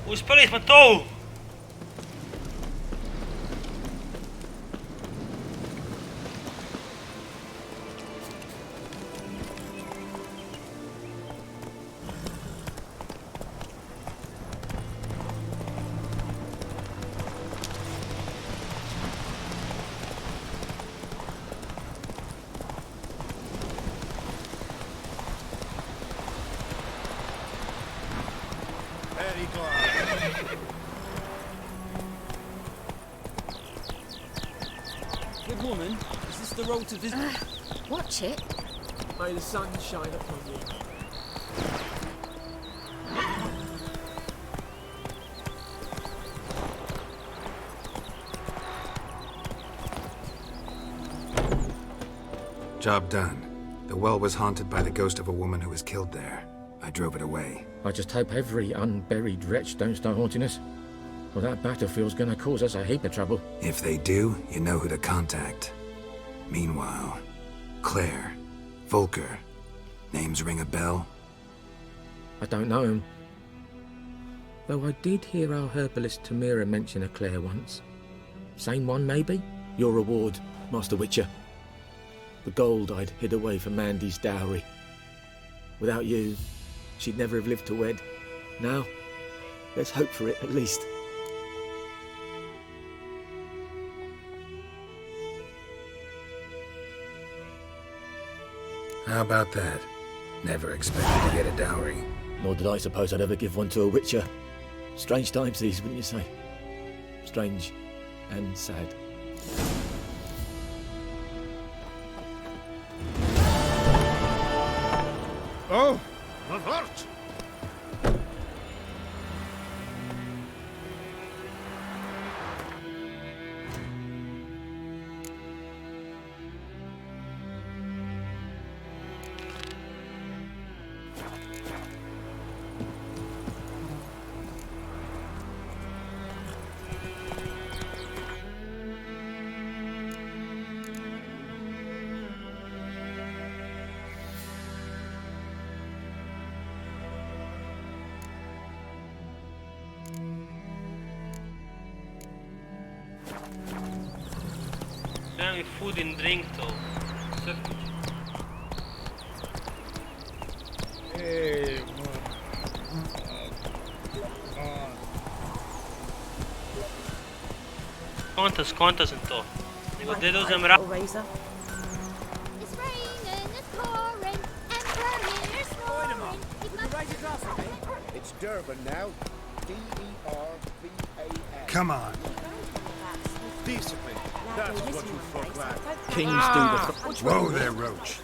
Uspjeli smo to! Good woman, is this the road to visit? Watch it. May the sun shine upon you. Job done. The well was haunted by the ghost of a woman who was killed there. I drove it away. I just hope every unburied wretch don't start haunting us. Well, that battlefield's gonna cause us a heap of trouble. If they do, you know who to contact. Meanwhile, Claire, Volker, names ring a bell? I don't know him. Though I did hear our herbalist Tamira mention a Claire once. Same one, maybe? Your reward, Master Witcher. The gold I'd hid away for Mandy's dowry. Without you, she'd never have lived to wed. Now, let's hope for it at least. How about that? Never expected to get a dowry. Nor did I suppose I'd ever give one to a Witcher. Strange times these, wouldn't you say? Strange and sad. Oh, wat wordt? Treba mi food and drink to. Crknuć. Skonta sam to. Nego gdje da uzem Little razor. It's raining, it's pouring, and Bernie is snoring. Would you raise your glass with me? It's Durban now. D-E-R-B-A-N. Come on. Discipline. That's what you folk like. Kings do the... Whoa there, Roach.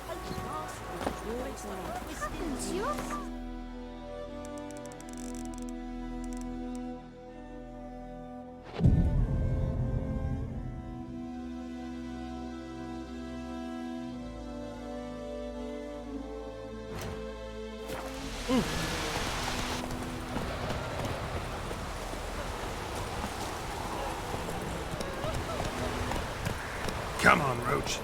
Come on, Roach.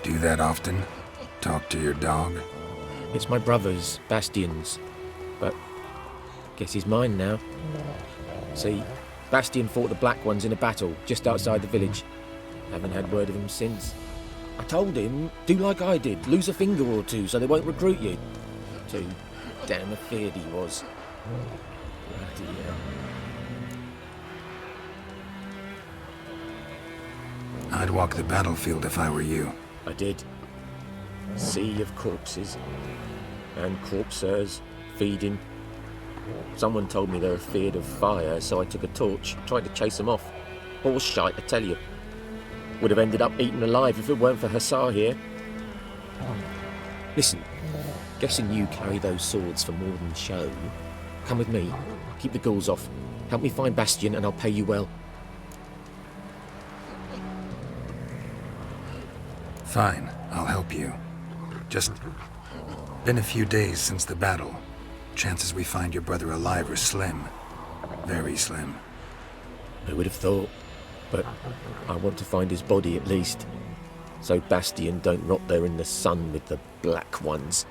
Do that often? Talk to your dog? It's my brother's, Bastian's. But guess he's mine now. See, Bastian fought the Black Ones in a battle just outside the village. Haven't had word of him since. I told him, do like I did, lose a finger or two so they won't recruit you. Too damn afeard he was. Bloody hell. I'd walk the battlefield if I were you. I did. Sea of corpses. And corpses, feeding. Someone told me they were feared of fire, so I took a torch, tried to chase them off. Horse shite, I tell you. Would have ended up eaten alive if it weren't for Hussar here. Listen, guessing you carry those swords for more than show. Come with me, keep the ghouls off. Help me find Bastian and I'll pay you well. Fine, I'll help you. Just been a few days since the battle. Chances we find your brother alive are slim. Very slim. Who would have thought? But I want to find his body at least. So Bastian don't rot there in the sun with the black ones.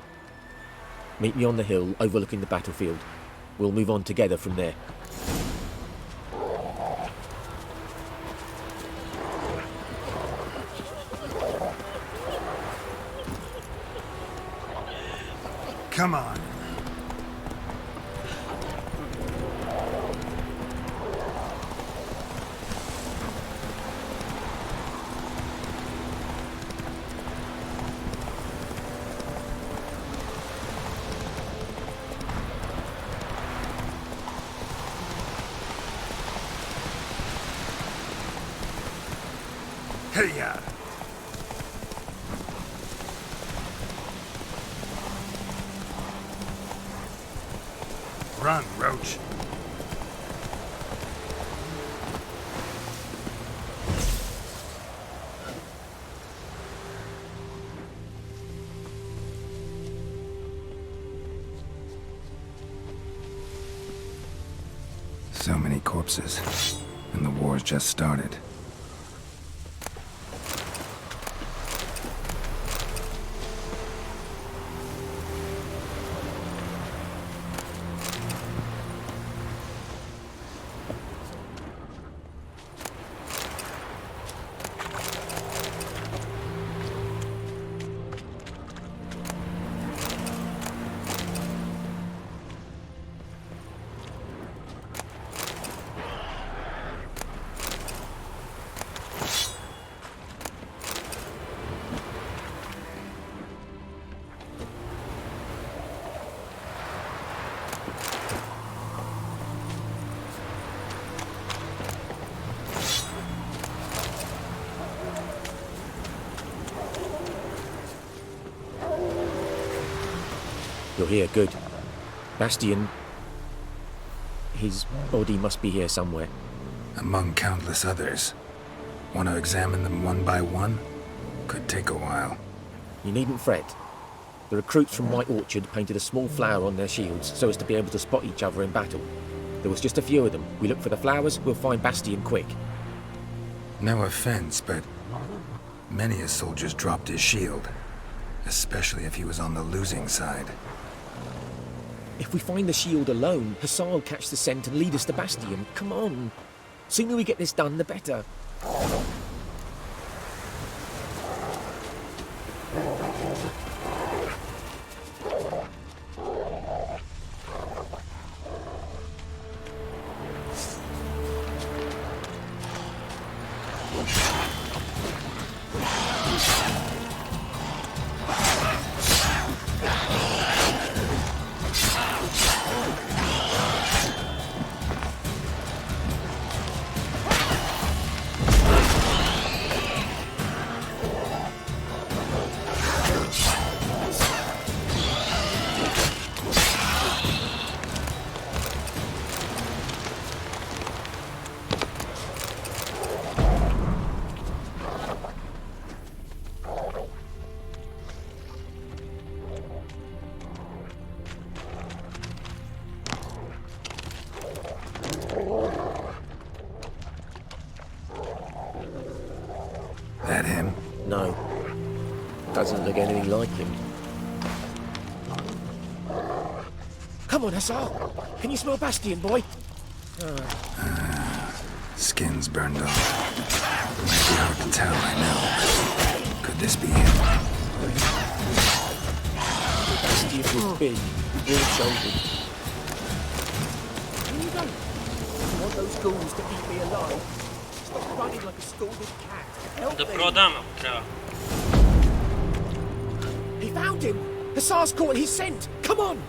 Meet me on the hill overlooking the battlefield. We'll move on together from there. Come on. Hey-ya! Run, Roach. So many corpses, and the war's just started. You're here, good. Bastian... his body must be here somewhere. Among countless others. Want to examine them one by one? Could take a while. You needn't fret. The recruits from White Orchard painted a small flower on their shields so as to be able to spot each other in battle. There was just a few of them. We look for the flowers, we'll find Bastian quick. No offense, but many a soldier's dropped his shield. Especially if he was on the losing side. If we find the shield alone, Hussar will catch the scent and lead us to Bastian. Come on. Sooner we get this done, the better. That him? No. Doesn't look anything like him. Come on, Hussar! Can you smell Bastian, boy? Skin's burned off. Might be hard to tell, I know. Could this be him? Bastian was big, broad-shouldered. You don't want those ghouls to eat me alive. Stop running like a scalded cat. Help me. Da prodamo, treba. He found him! Hussars caught his scent! Come on!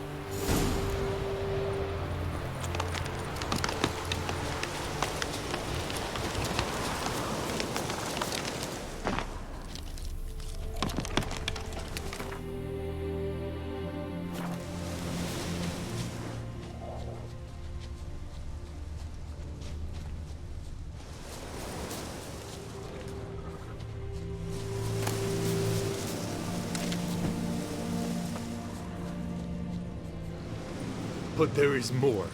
But there is more.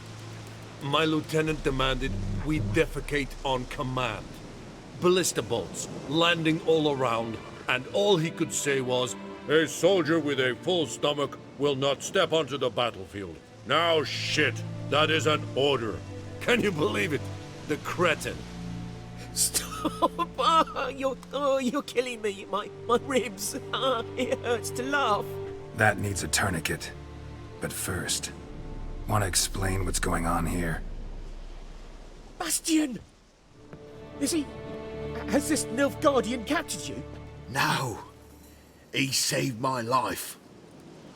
My lieutenant demanded we defecate on command. Ballista bolts, landing all around, and all he could say was, "A soldier with a full stomach will not step onto the battlefield." Now shit, that is an order. Can you believe it? The cretin. Stop! You're killing me. My ribs. It hurts to laugh. That needs a tourniquet. But first, want to explain what's going on here? Bastian! Has this Nilfgaardian captured you? No. He saved my life.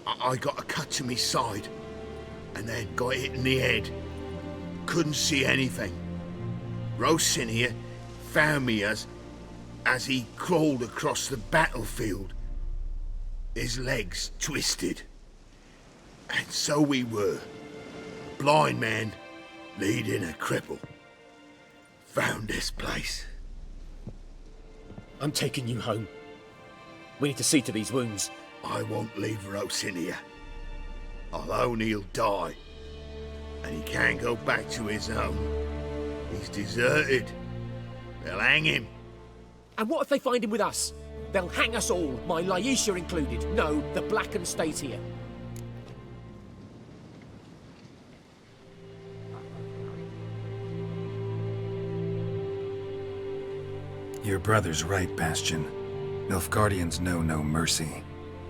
I got a cut to my side, and then got hit in the head. Couldn't see anything. Rosin here found me as he crawled across the battlefield. His legs twisted. And so we were. Blind man leading a cripple. Found this place. I'm taking you home. We need to see to these wounds. I won't leave Rosin here. Alone he'll die. And he can't go back to his home. He's deserted. They'll hang him. And what if they find him with us? They'll hang us all, my Laisha included. No, the Blackened stays here. Your brother's right, Bastion. Nilfgaardians know no mercy.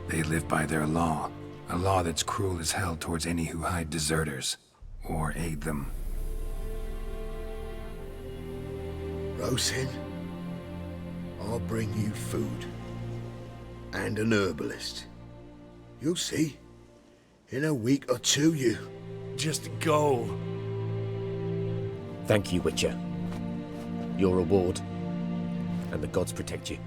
They live by their law. A law that's cruel as hell towards any who hide deserters or aid them. Rosin, I'll bring you food. And an herbalist. You'll see. In a week or two, you... Just go. Thank you, Witcher. Your reward. And the gods protect you.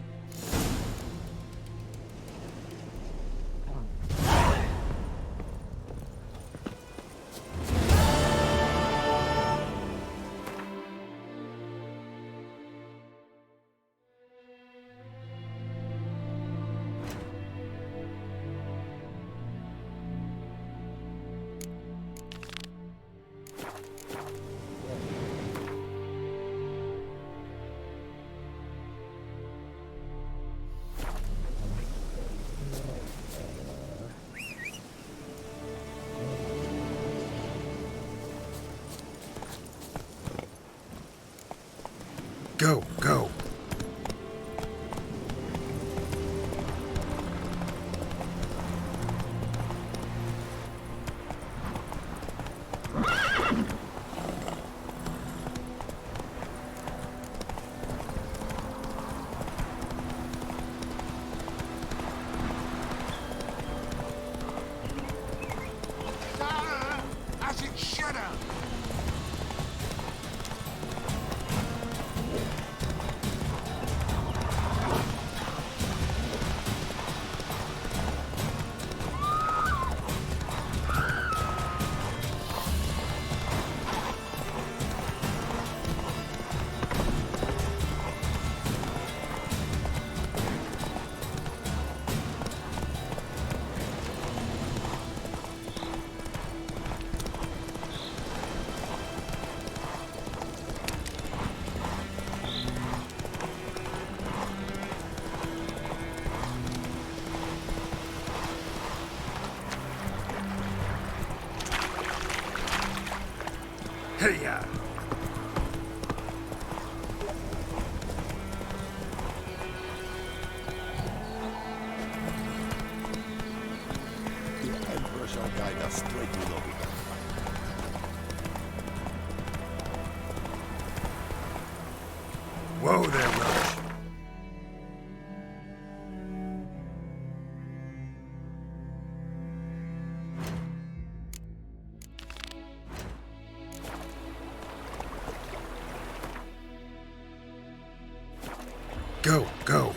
Go, go. As it should have. Hey-ya! The Emperor shall guide us straight to Lobby. Whoa there, Roach. Go, go.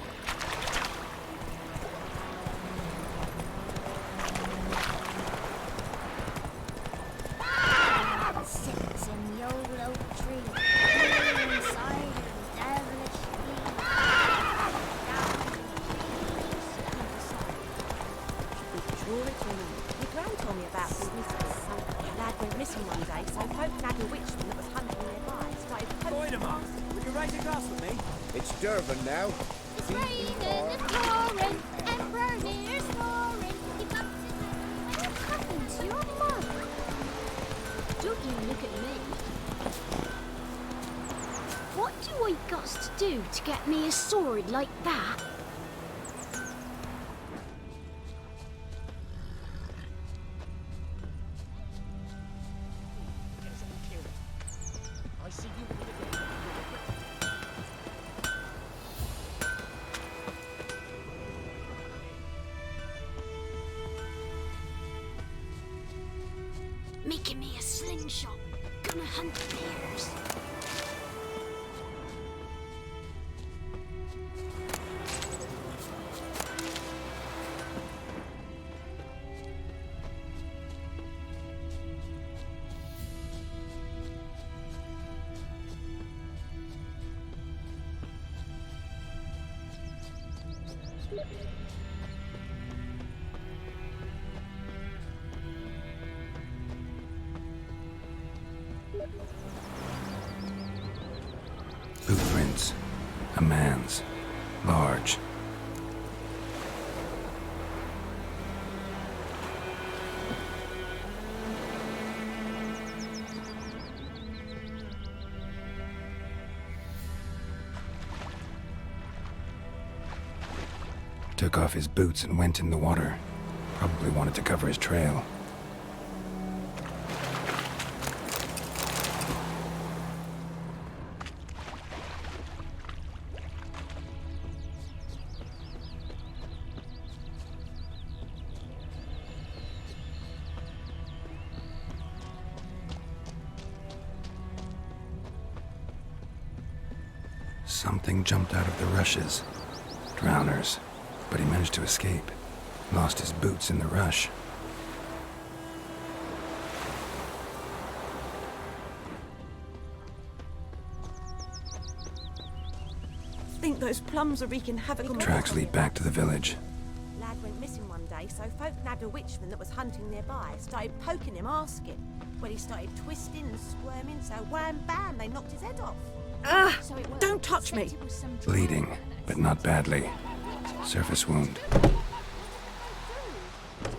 Sits in the old oak tree, inside of the devilish bee. Draw it or not. Your gran told me about this missing. A lad went missing one day, so folk nabbed a witchman that was hunting nearby. Started poking him off. Would you raise a glass with me? It's Durban now. It's raining, it's pouring, Emperor here's snoring. He bumps his head. What happened to your mum? Don't you look at me. What do I got to do to get me a sword like that? I see you with the Making me a slingshot. Gonna hunt bears. Footprints. A man's. Large. Took off his boots and went in the water. Probably wanted to cover his trail. Something jumped out of the rushes. Drowners. But he managed to escape. Lost his boots in the rush. I think those plums are wreaking havoc on Tracks lead back to the village. Lad went missing one day, so folk nabbed a witchman that was hunting nearby. Started poking him, asking. Well, he started twisting and squirming, so wham bam, they knocked his head off. Ah! Don't touch me! Bleeding, but not badly. Surface wound.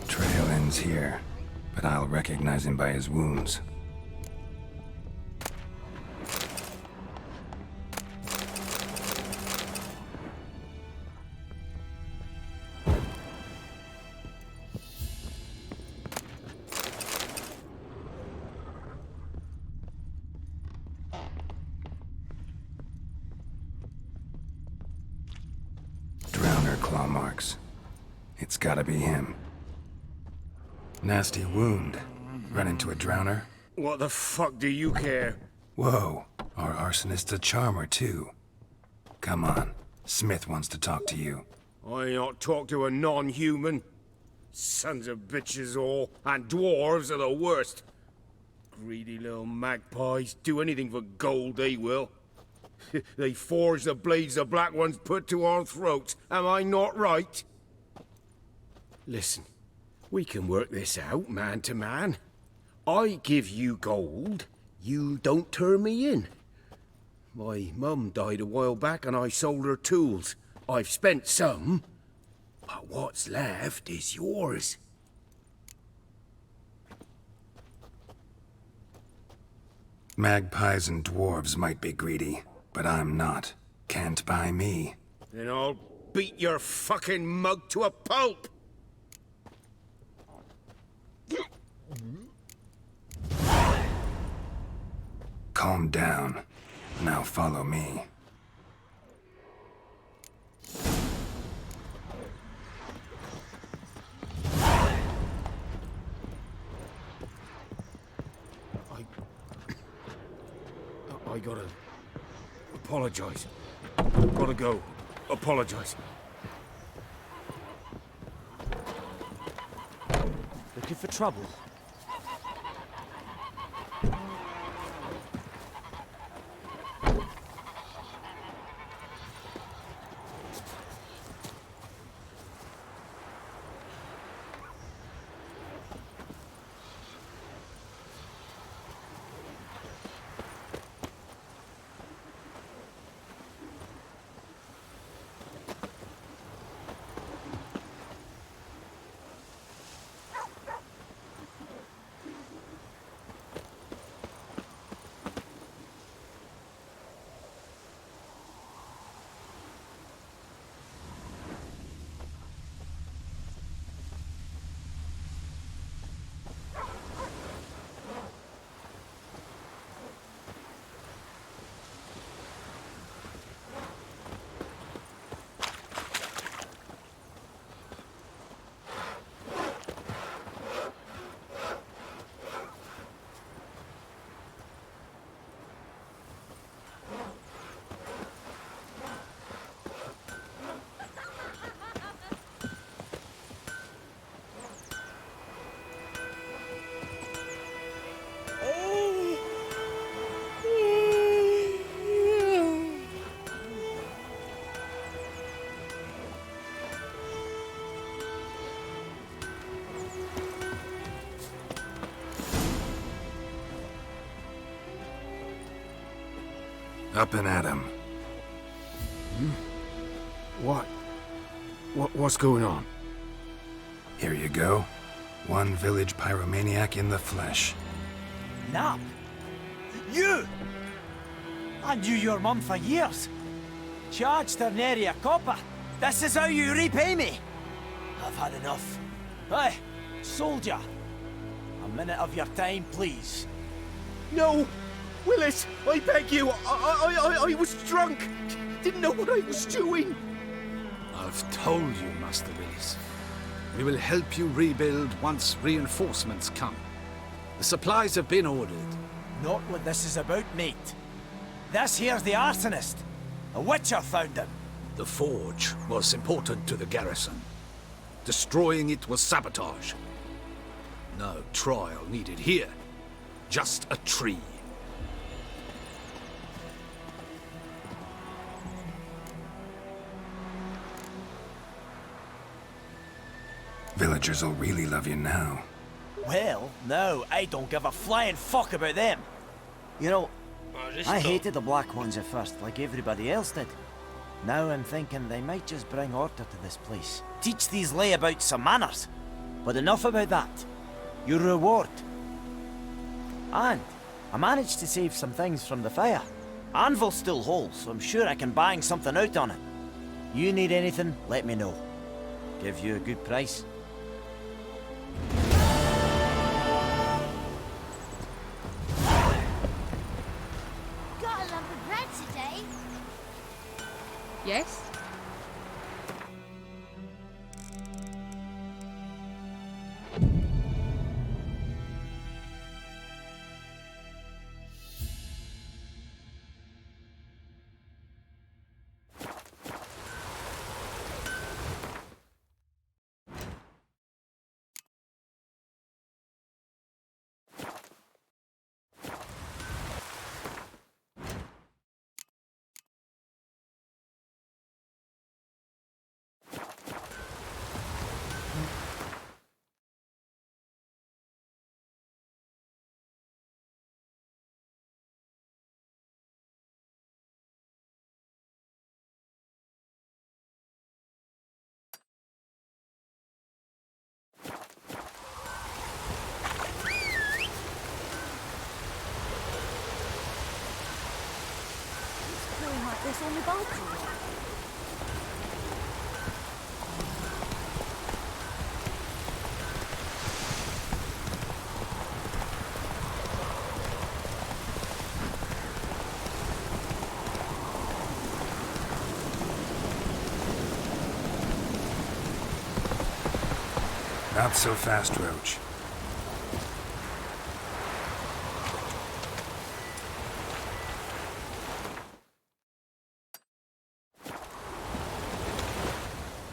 Trail ends here, but I'll recognize him by his wounds. Claw marks. It's gotta be him. Nasty wound. Run into a drowner? What the fuck do you care? Whoa, our arsonist's a charmer too. Come on, Smith wants to talk to you. I ain't not talk to a non-human. Sons of bitches all, and dwarves are the worst. Greedy little magpies, do anything for gold they will. They forge the blades the black ones put to our throats. Am I not right? Listen, we can work this out man to man. I give you gold, you don't turn me in. My mum died a while back and I sold her tools. I've spent some, but what's left is yours. Magpies and dwarves might be greedy, but I'm not. Can't buy me. Then I'll beat your fucking mug to a pulp! Calm down. Now follow me. I gotta apologize. Gotta go. apologize. Looking for trouble? Up and at 'em. What's going on? Here you go. One village pyromaniac in the flesh. Nap? You? I knew your mum for years. Charged her nary a copper. This is how you repay me. I've had enough. Hey, soldier. A minute of your time, please. No! Willis, I beg you, I was drunk. Didn't know what I was doing. I've told you, Master Willis. We will help you rebuild once reinforcements come. The supplies have been ordered. Not what this is about, mate. This here's the arsonist. A witcher found him. The forge was important to the garrison. Destroying it was sabotage. No trial needed here. Just a tree. Villagers will really love you now. Well, no, I don't give a flying fuck about them. You know, I hated the Black Ones at first, like everybody else did. Now I'm thinking they might just bring order to this place. Teach these layabouts some manners. But enough about that. Your reward. And I managed to save some things from the fire. Anvil's still whole, so I'm sure I can bang something out on it. You need anything, let me know. Give you a good price. Got a lump of bread today? Yes? Feeling like this on the balcony. Not so fast, Roach.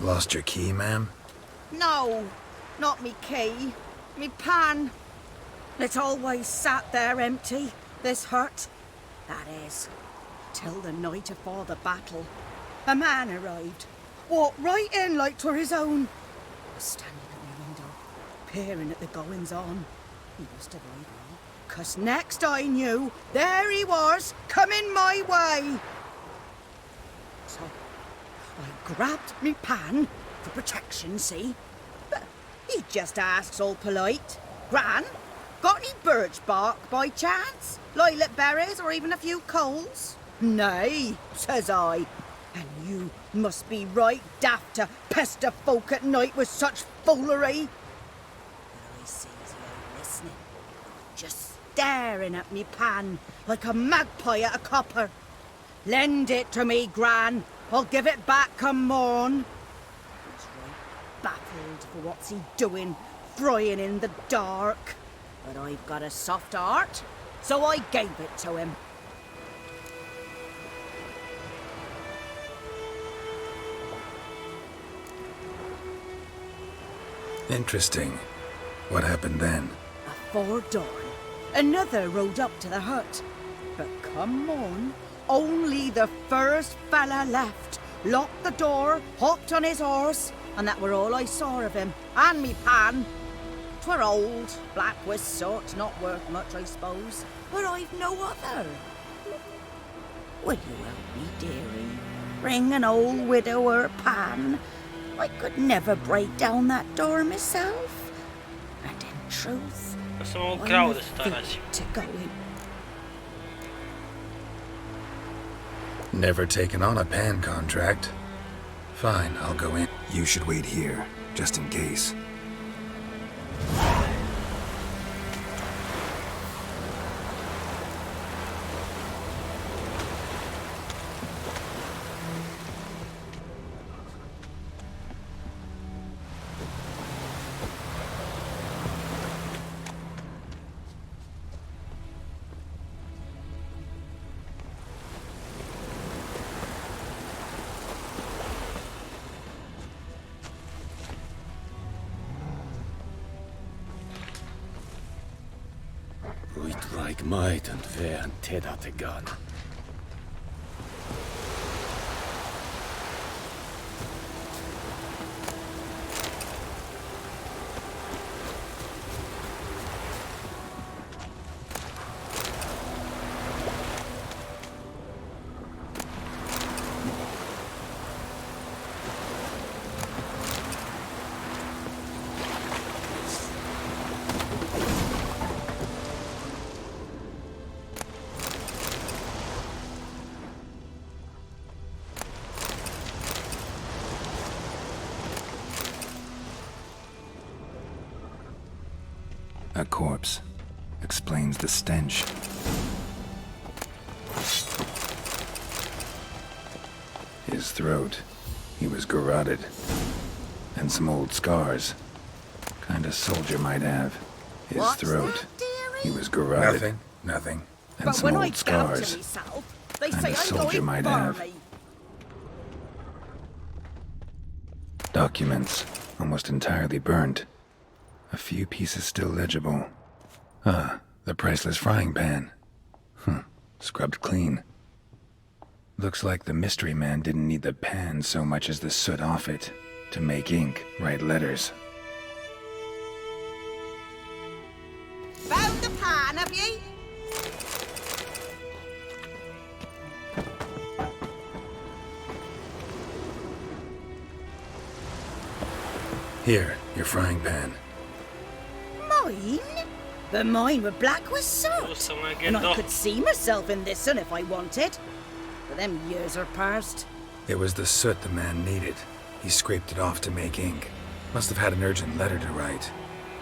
Lost your key, ma'am? No, not me key. Me pan. It always sat there empty, this hut. That is, till the night afore the battle. A man arrived, walked right in like 'twere his own. Was standing at my window, peering at the goings-on. He must have eyed me, 'cause next I knew, there he was, coming my way. So I grabbed me pan for protection, see? But he just asks all polite, Gran, got any birch bark by chance? Lilac berries or even a few coals? Nay, says I. And you must be right daft to pester folk at night with such foolery. But I sees he ain't listening, just staring at me pan like a magpie at a copper. Lend it to me, Gran. I'll give it back come morn. He's right baffled for what's he doing, frying in the dark. But I've got a soft heart, so I gave it to him. Interesting. What happened then? Afore dawn, another rode up to the hut. But come on, only the first fella left, locked the door, hopped on his horse, and that were all I saw of him, and me pan. 'Twere old, black with soot, not worth much, I suppose, but I've no other. Will you help me, dearie? Bring an old widower pan. I could never break down that door myself. And in truth, Samo I'm kravu a da se to naći. fit to go in. Never taken on a pan contract. Fine, I'll go in. You should wait here, just in case. Like might and fair and Ted at the gun. A corpse. Explains the stench. His throat. He was garroted. And some old scars. Kinda soldier might have. His What's throat. that, He was garroted. Nothing. And But some when I old gab to scars. myself, they Kinda say I'm soldier going might have. barley. Documents. Almost entirely burnt. A few pieces still legible. Ah, the priceless frying pan. Scrubbed clean. Looks like the mystery man didn't need the pan so much as the soot off it to make ink, write letters. Found the pan, have ye? Here, your frying pan. Mine? But mine were black with soot. And I could see myself in this one if I wanted. But them years are past. It was the soot the man needed. He scraped it off to make ink. Must have had an urgent letter to write.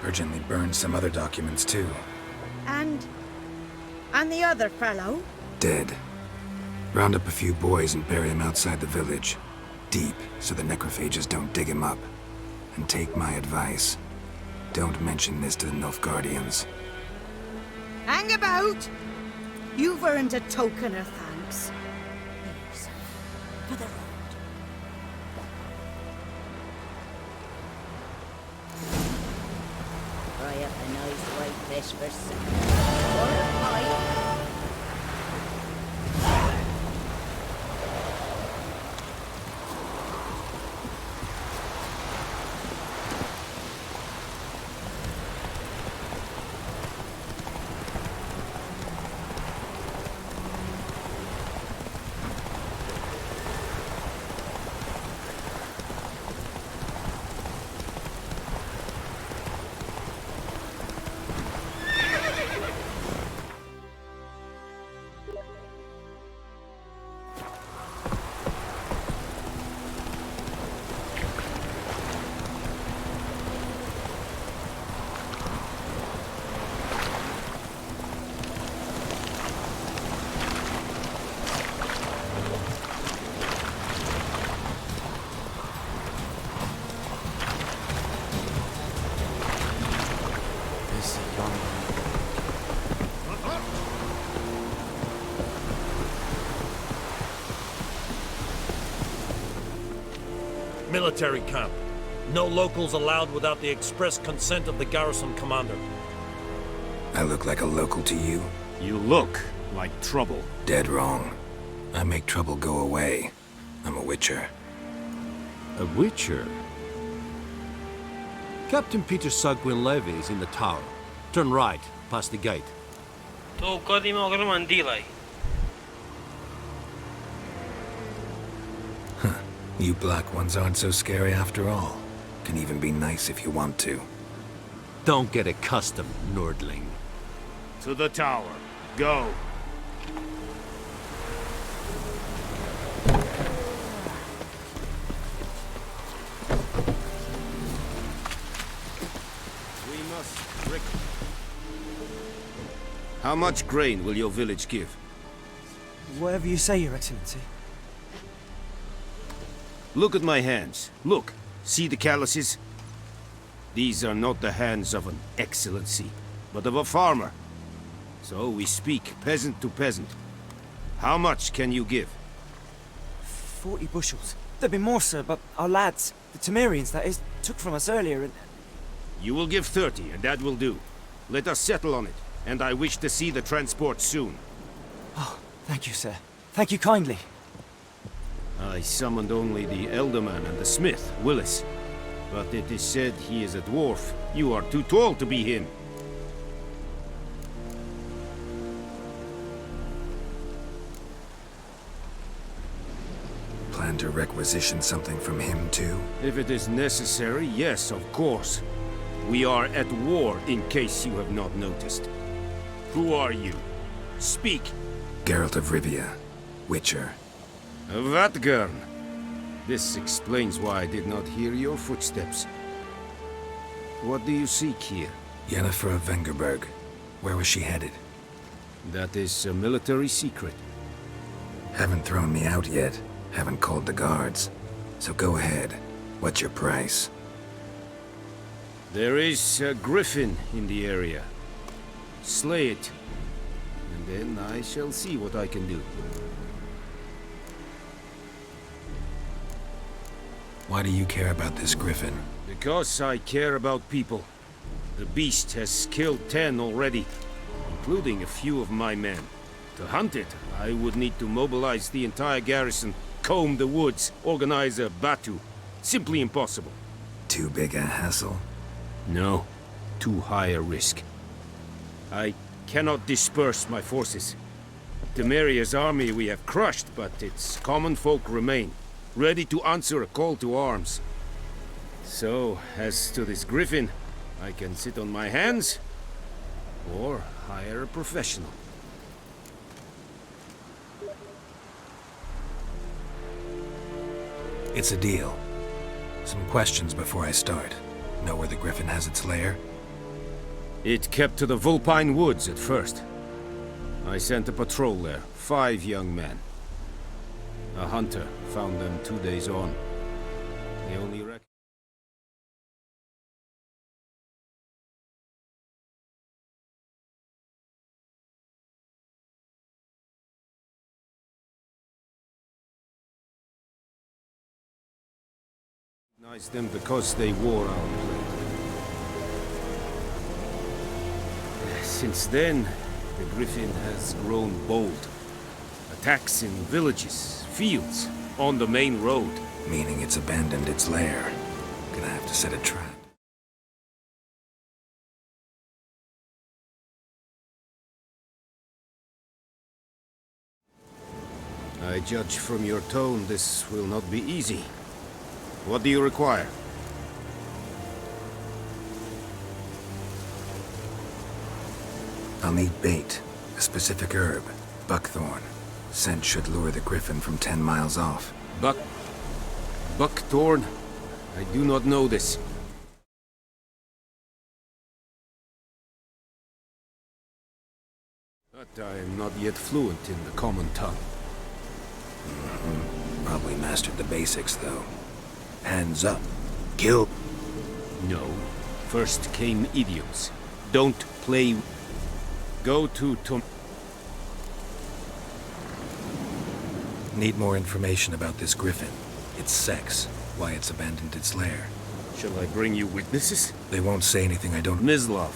Urgently burned some other documents too. And the other fellow? Dead. Round up a few boys and bury him outside the village. Deep, so the necrophages don't dig him up. And take my advice. Don't mention this to the Nilfgaardians. Hang about! You've earned a token of thanks. Here's for the road. a nice like this for supper. Or a pipe. Military camp. No locals allowed without the express consent of the garrison commander. I look like a local to you? You look like trouble. Dead wrong. I make trouble go away. I'm a witcher. A witcher? Captain Peter Sagwin Levy is in the tower. Turn right, past the gate. Tu kod ima ogroman delay. You black ones aren't so scary after all. Can even be nice if you want to. Don't get accustomed, Nordling. To the tower. Go. We must break. How much grain will your village give? Whatever you say, Your Excellency. Look at my hands. Look. See the calluses? These are not the hands of an excellency, but of a farmer. So we speak peasant to peasant. How much can you give? 40 bushels. There'd be more, sir, but our lads, the Temerians, that is, took from us earlier and... You will give 30, and that will do. Let us settle on it, and I wish to see the transport soon. Oh, thank you, sir. Thank you kindly. I summoned only the Elderman and the smith, Willis. But it is said he is a dwarf. You are too tall to be him. Plan to requisition something from him, too? If it is necessary, yes, of course. We are at war, in case you have not noticed. Who are you? Speak. Geralt of Rivia, Witcher. Vatgern. This explains why I did not hear your footsteps. What do you seek here? Yennefer of Vengerberg. Where was she headed? That is a military secret. Haven't thrown me out yet. Haven't called the guards. So go ahead. What's your price? There is a griffin in the area. Slay it. And then I shall see what I can do. Why do you care about this griffin? Because I care about people. The beast has killed 10 already, including a few of my men. To hunt it, I would need to mobilize the entire garrison, comb the woods, organize a batu. Simply impossible. Too big a hassle? No, too high a risk. I cannot disperse my forces. Temeria's army we have crushed, but its common folk remain, ready to answer a call to arms. So, as to this griffin, I can sit on my hands, or hire a professional. It's a deal. Some questions before I start. Know where the griffin has its lair? It kept to the Vulpine Woods at first. I sent a patrol there, 5 young men. A hunter found them 2 days on. They only recognized them because they wore our blade. Since then, the griffin has grown bold. Attacks in villages, fields, on the main road. Meaning it's abandoned its lair. Gonna have to set a trap. I judge from your tone this will not be easy. What do you require? I'll need bait, a specific herb, buckthorn. Scent should lure the griffin from 10 miles off. Buckthorn? I do not know this. But I am not yet fluent in the common tongue. Probably mastered the basics, though. Hands up. Kill. No. First came idioms. Don't play. Go to Tom. Need more information about this griffin. Its sex, why it's abandoned its lair. Shall I bring you witnesses? They won't say anything I don't... Mislav.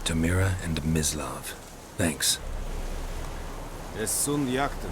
Tamira and Mislav. Thanks. Es sunt jakten.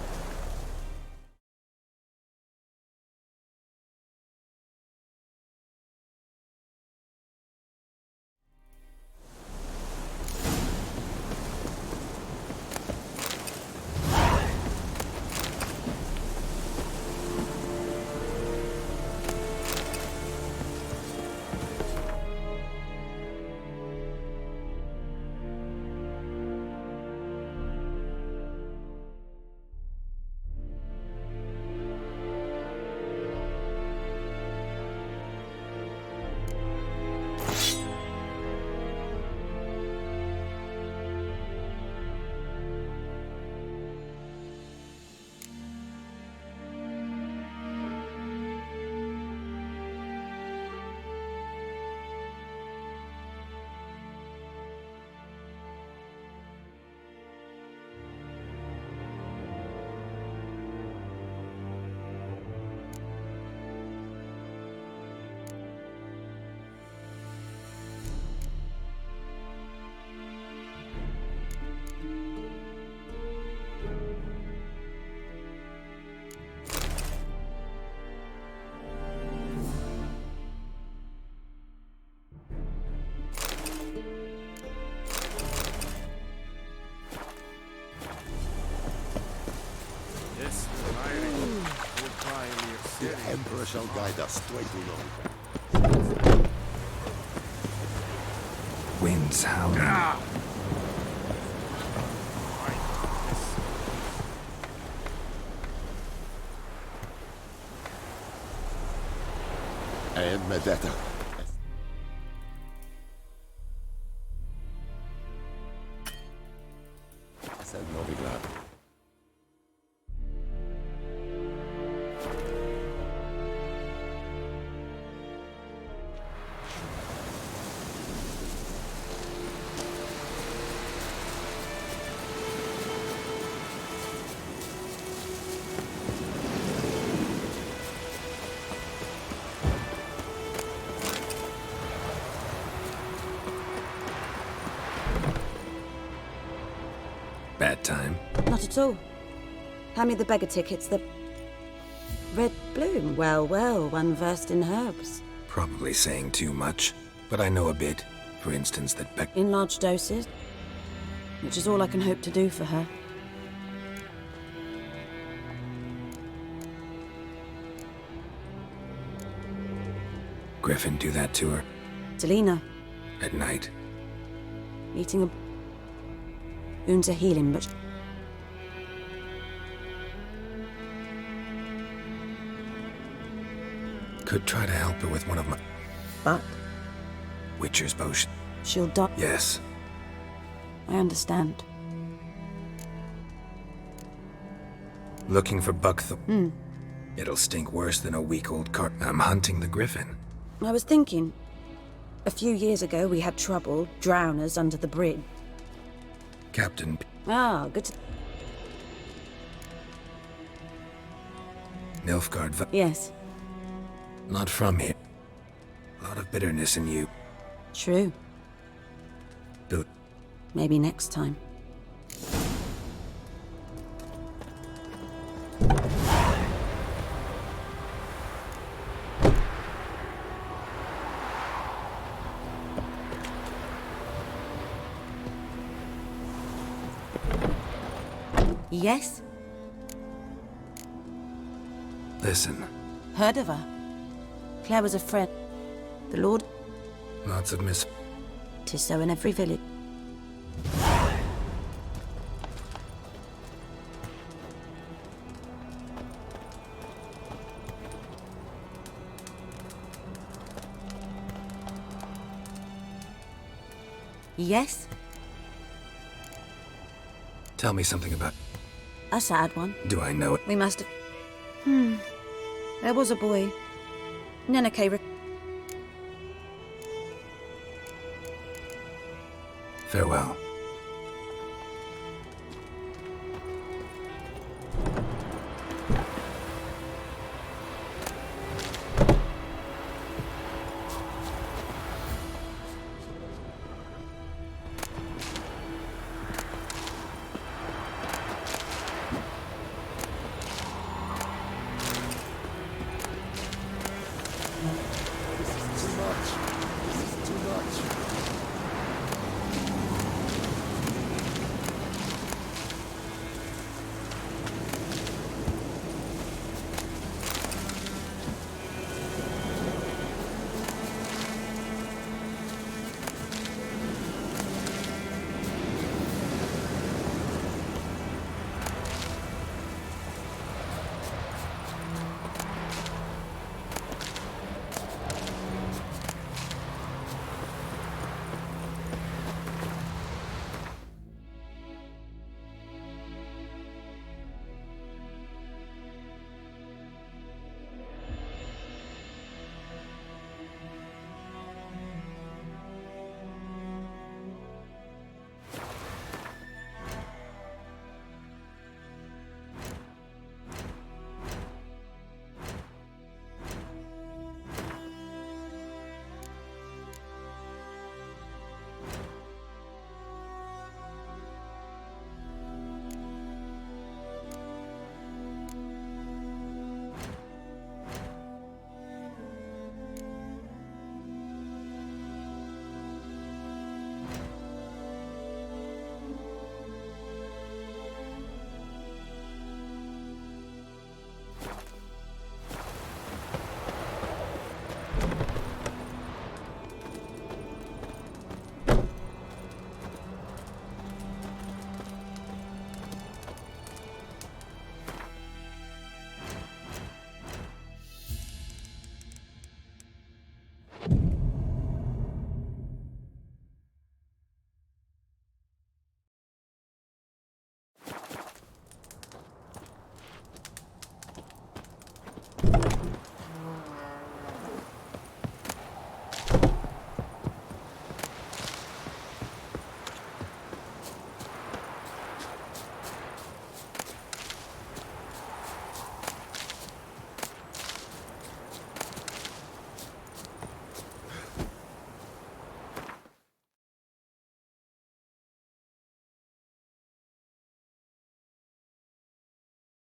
The Emperor shall guide us straight along. Winds howling. And Medetta. I said no be glad. Bad time. Not at all. Hand me the beggar tickets, the... Red bloom. Well, well, one versed in herbs. Probably saying too much, but I know a bit. For instance, that In large doses, which is all I can hope to do for her. Griffin do that to her? Delina, At night? eating a... Wounds are healing, but... Could try to help her with one of my... But? Witcher's potion. She'll die. Yes. I understand. Looking for buckthorn. It'll stink worse than a week-old cart. I'm hunting the griffin. I was thinking... A few years ago, we had trouble, drowners under the bridge. Captain... Ah, good to... Nilfgaard... Yes. Not from here. A lot of bitterness in you. True. Do Maybe next time. Yes? Listen, Heard of her? Claire was a friend. The Lord... lots of mis... 'Tis so in every village. Yes? Tell me something about... A sad one. Do I know it? We must have... There was a boy. Neneke... Farewell.